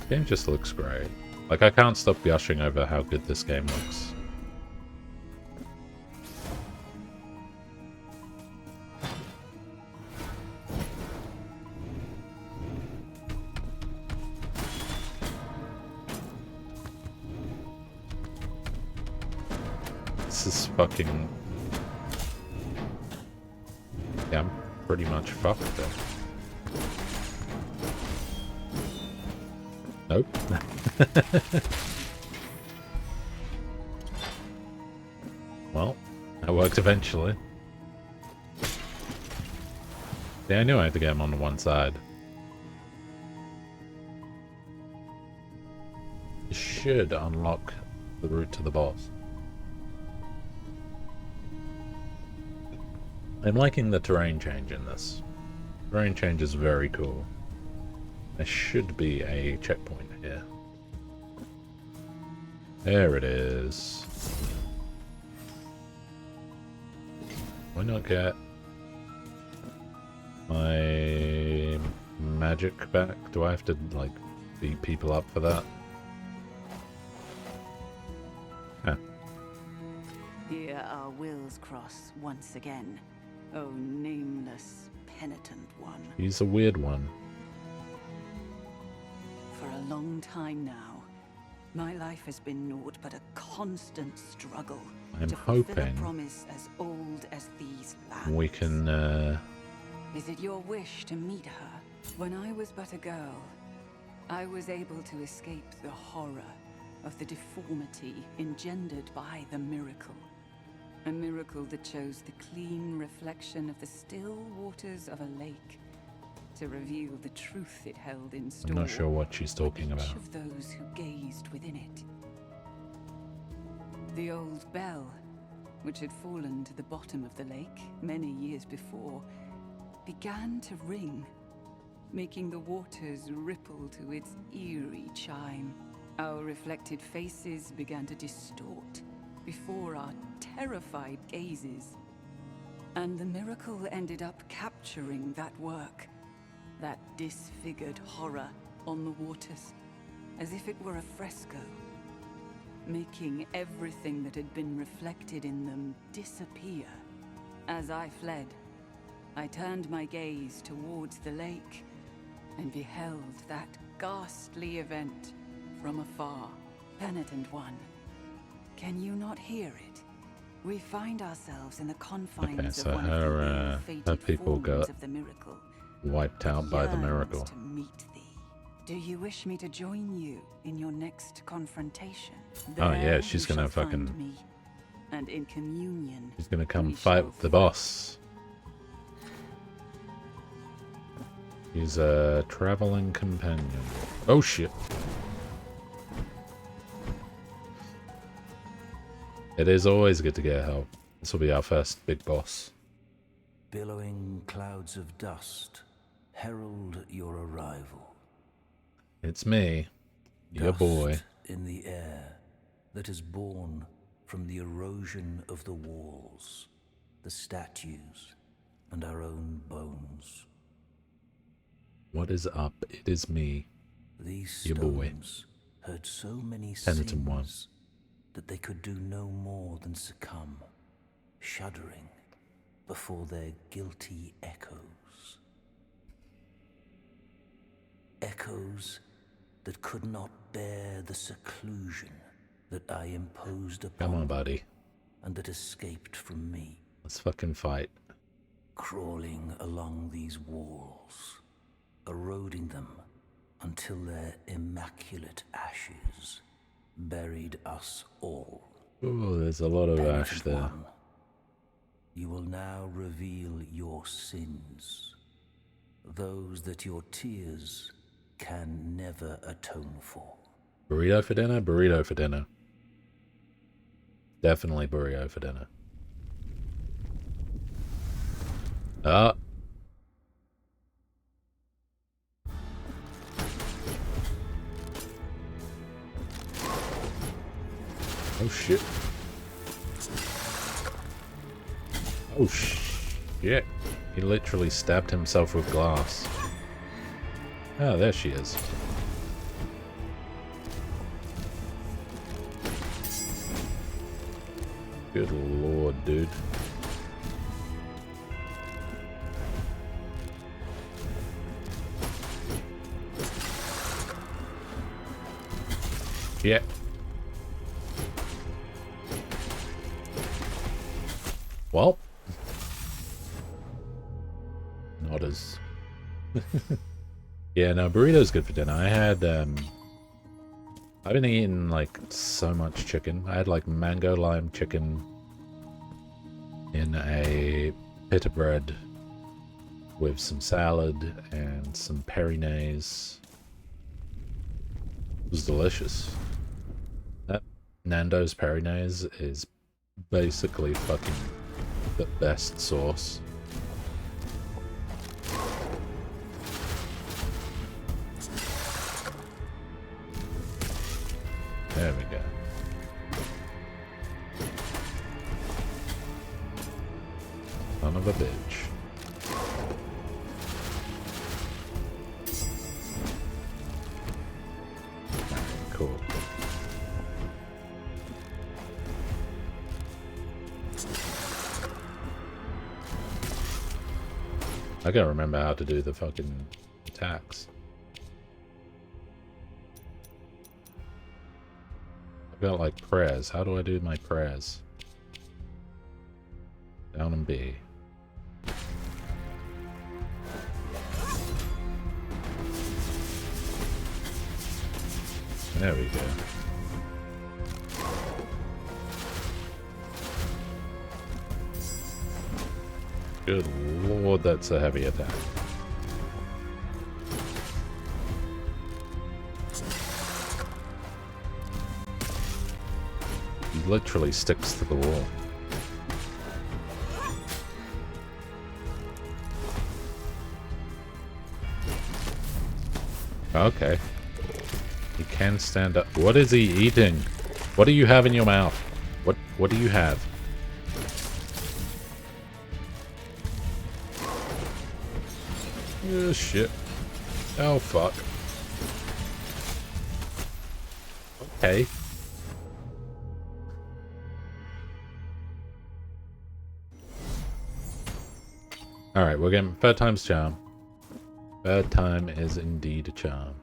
The game just looks great. Like, I can't stop gushing over how good this game looks. This is fucking... Yeah, I'm pretty much fucked there. Nope. Well, that worked eventually. Yeah, I knew I had to get him on the one side. This should unlock the route to the boss. I'm liking the terrain change in this. Terrain change is very cool. There should be a checkpoint here. There it is. Why not get my magic back? Do I have to, like, beat people up for that? Huh. Here our wills cross once again. Oh, nameless, penitent one. He's a weird one. For a long time now, my life has been naught but a constant struggle I'm to fulfill a hoping promise as old as these lands. we can, Is it your wish to meet her? When I was but a girl, I was able to escape the horror of the deformity engendered by the miracle. A miracle that chose the clean reflection of the still waters of a lake to reveal the truth it held in store. I'm not sure what she's talking about. Each of those who gazed within it. The old bell, which had fallen to the bottom of the lake many years before, began to ring, making the waters ripple to its eerie chime. Our reflected faces began to distort before our terrified gazes. And the miracle ended up capturing that work, that disfigured horror on the waters, as if it were a fresco, making everything that had been reflected in them disappear. As I fled, I turned my gaze towards the lake and beheld that ghastly event from afar. Penitent one, can you not hear it? We find ourselves in the confines Okay, so of one of the her fated people got of the miracle. wiped out by the miracle. To meet thee. Do you wish me to join you in your next confrontation? Oh yeah, she's gonna fucking me, and in communion. She's gonna come fight with the boss. He's a traveling companion. Oh shit. It is always good to get help. This will be our first big boss. Billowing clouds of dust herald your arrival. It's me, your boy. In the air that is born from the erosion of the walls, the statues, and our own bones. What is up? It is me, These your boy. stones heard so many Penitent one. sins that they could do no more than succumb, shuddering before their guilty echoes. Echoes that could not bear the seclusion that I imposed upon Come on, buddy. and that escaped from me. Let's fucking fight. Crawling along these walls, eroding them until their immaculate ashes buried us all. Oh, there's a lot of ash there. One, you will now reveal your sins, those that your tears can never atone for. Burrito for dinner? Burrito for dinner. Definitely burrito for dinner. Ah. Oh shit. Oh shit. He literally stabbed himself with glass. Oh, there she is. Good lord, dude. Yeah. Well. Not as... Yeah, no, burrito's good for dinner. I had, I've been eating, like, so much chicken. I had, like, mango lime chicken in a pita bread with some salad and some peri-naise. It was delicious. That Nando's peri-naise is basically fucking the best sauce. There we go. Son of a bitch. Cool. I gotta remember how to do the fucking attacks. I've got like prayers. How do I do my prayers? Down and B. There we go. Good lord, that's a heavy attack. He literally sticks to the wall. Okay. He can stand up. What is he eating? What do you have in your mouth? What do you have? Oh shit. Oh fuck. Okay. Alright, we're getting third time's charm. Third time is indeed a charm.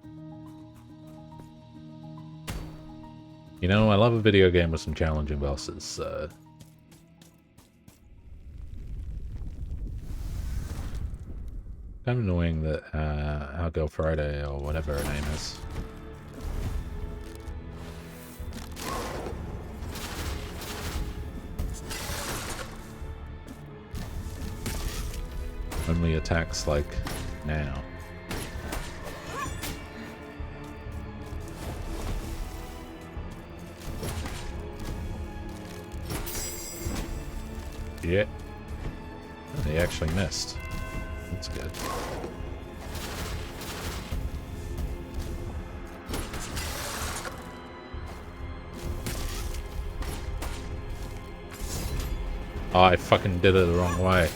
You know, I love a video game with some challenging bosses. Kind of annoying that our girl Friday, or whatever her name is, only attacks like now. Yeah. Oh, he actually missed. That's good. Oh, I fucking did it the wrong way.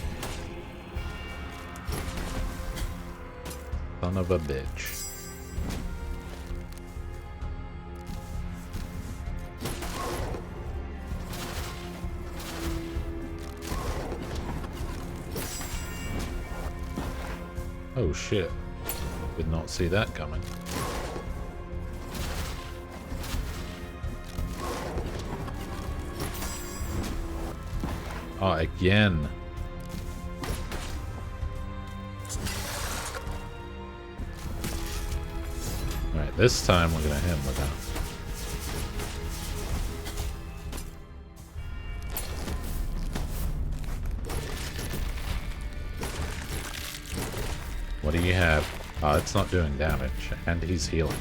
Son of a bitch. Oh shit. Did not see that coming. Oh, again. Alright, this time we're gonna hit him with that. What do you have? Oh, it's not doing damage, and he's healing.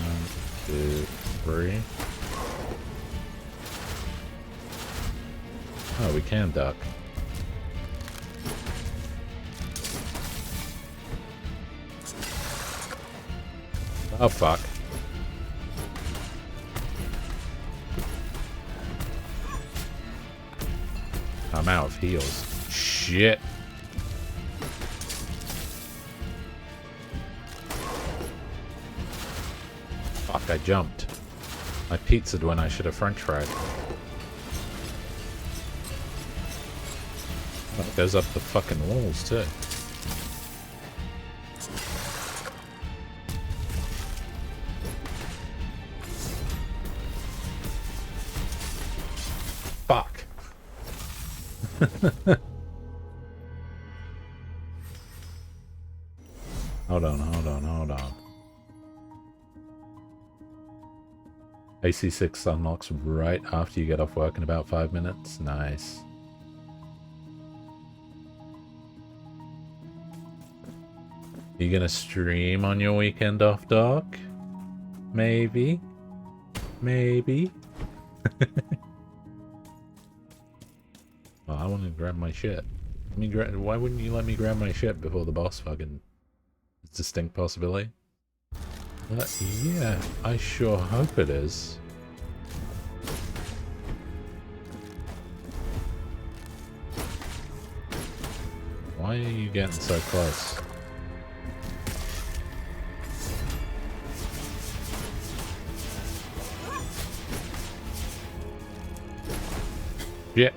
One, two, three. Oh, we can duck. Oh, fuck. I'm out of heals. Shit. Fuck, I jumped. I pizzaed when I should have french fried. Oh, it goes up the fucking walls, too. Fuck. Hold on, hold on, hold on. AC6 unlocks right after you get off work in about 5 minutes. Nice. You gonna stream on your weekend off, Doc? Maybe. Maybe. Well, I want to grab my shit. Why wouldn't you let me grab my shit before the boss fucking... It's a distinct possibility. But yeah, I sure hope it is. Why are you getting so close? Yeah.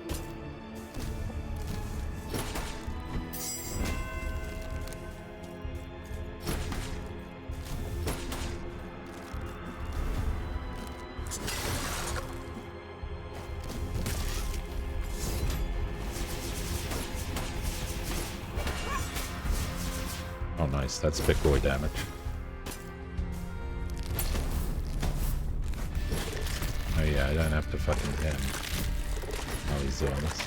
Oh nice, that's big boy damage. Oh yeah, I don't have to fucking hit him while he's doing this.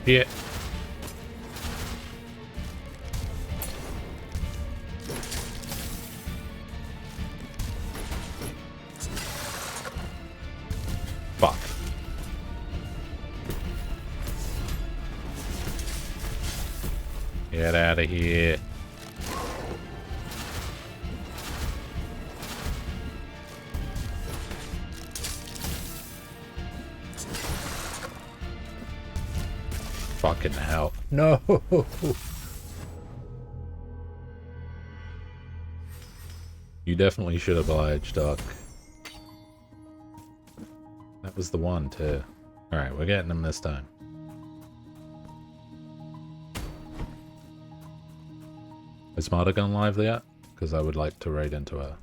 Yeah. Fuck. Get out of here. Fucking hell. No! You definitely should oblige, Doc. That was the one, too. Alright, we're getting him this time. Is Marta gone live yet? Because I would like to raid into her.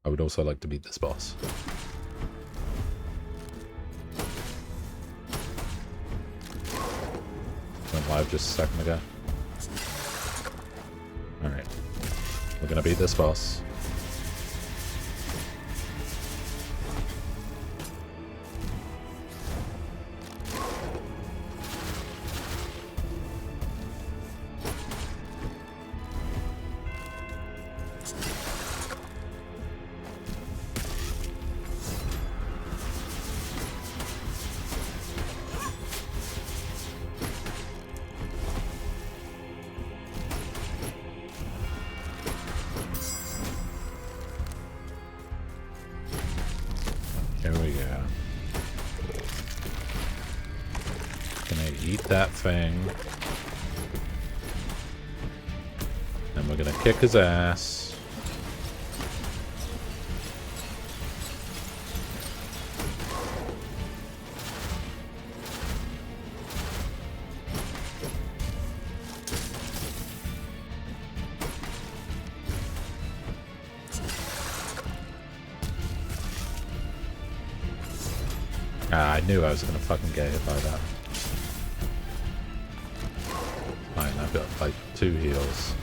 I would also like to beat this boss. Went live just a second ago. Alright. We're gonna beat this boss. That thing. And we're gonna kick his ass. Ah, I knew I was gonna fucking get hit by that. I've got like 2 heals.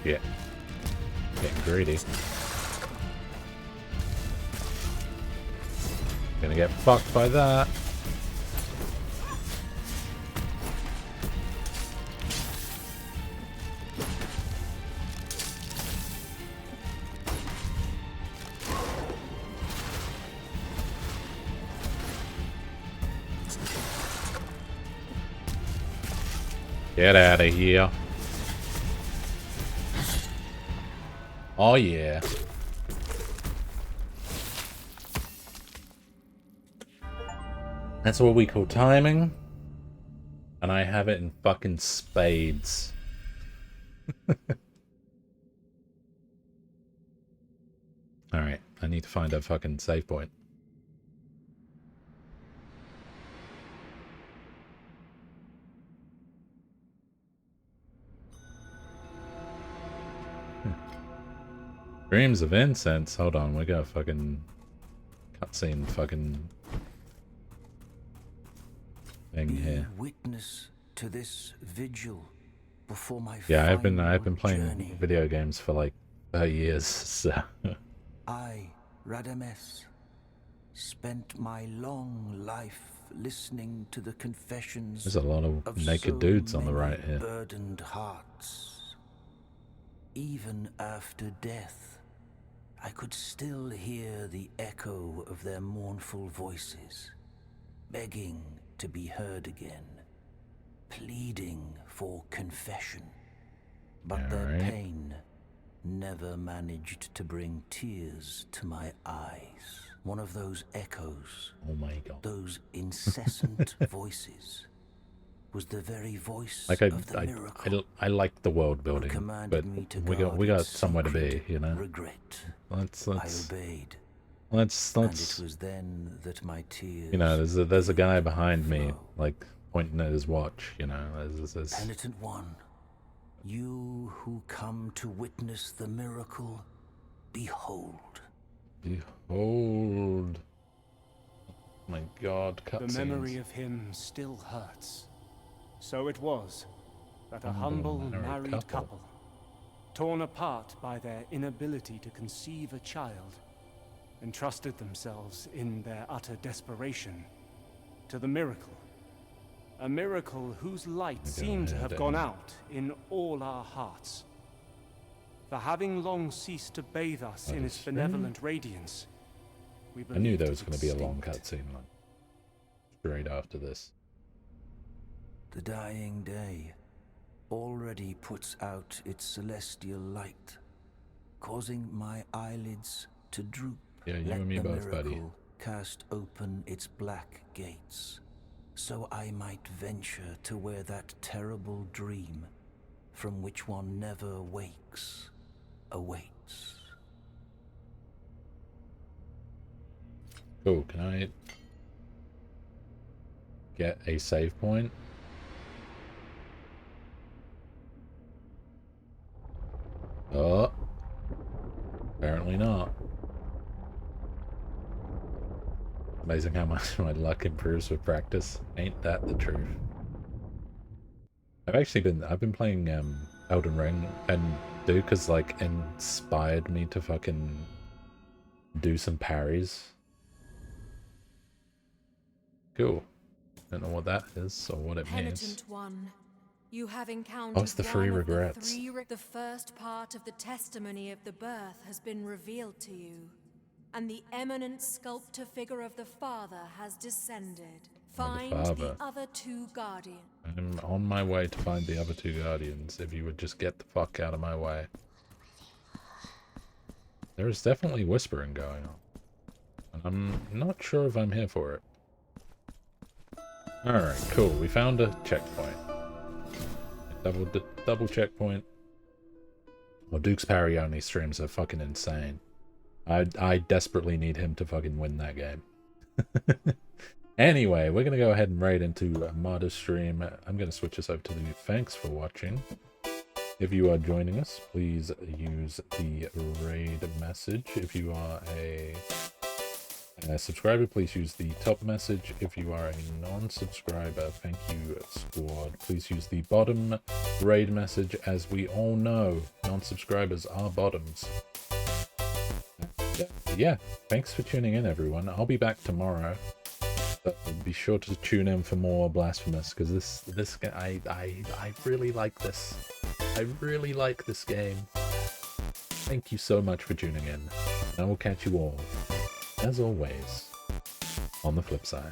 Yeah. Getting greedy. Gonna get fucked by that. Get out of here. Oh yeah. That's what we call timing. And I have it in fucking spades. Alright, I need to find a fucking save point. Dreams of incense. Hold on, we got a fucking cutscene fucking thing here. Witness to this vigil before my I've been playing journey. Video games for like 30 years, so I, Radames, spent my long life listening to the confessions. There's a lot of naked dudes on the right here. Burdened hearts. Even after death, I could still hear the echo of their mournful voices, begging to be heard again, pleading for confession. But their pain never managed to bring tears to my eyes. One of those echoes, oh my God, those incessant voices, was the very voice like of the miracle. I like the world building, but we got somewhere to be, you know. Regret. Let's I obeyed. Let's and it was then that my tears, you know, there's a guy behind me, like pointing at his watch, you know. There's Penitent one, you who come to witness the miracle, behold. Behold. Oh my God, cutscenes. The memory of him still hurts. So it was that a humble married couple, torn apart by their inability to conceive a child, entrusted themselves in their utter desperation to the miracle. A miracle whose light seemed to have gone out in all our hearts. For having long ceased to bathe us in its benevolent radiance, we I knew there was going to be a long cutscene straight after this. The dying day already puts out its celestial light, causing my eyelids to droop. Yeah, you and me both, buddy. Cast open its black gates, so I might venture to where that terrible dream, from which one never wakes, awaits. Cool, can I get a save point? Oh, apparently not. Amazing how much my luck improves with practice. Ain't that the truth? I've been playing Elden Ring, and Duke has like inspired me to fucking do some parries. Cool. Don't know what that is or what it Penitent means. one, you have encountered it's the free regrets. The first part of the testimony of the birth has been revealed to you, and the eminent sculptor figure of the Father has descended. Find the other two guardians. I'm on my way to find the other two guardians, if you would just get the fuck out of my way. There is definitely whispering going on, and I'm not sure if I'm here for it. Alright, cool. We found a checkpoint. Double checkpoint. Well, Duke's parry only streams are fucking insane. I desperately need him to fucking win that game. Anyway, we're going to go ahead and raid into a modder stream. I'm going to switch this over to the thanks for watching. If you are joining us, please use the raid message. If you are a subscriber, please use the top message. If you are a non-subscriber, thank you squad, please use the bottom raid message. As we all know, non-subscribers are bottoms. Yeah, thanks for tuning in, everyone. I'll be back tomorrow. But be sure to tune in for more Blasphemous, because this I really like this. I really like this game. Thank you so much for tuning in. And I will catch you all, as always, on the flip side.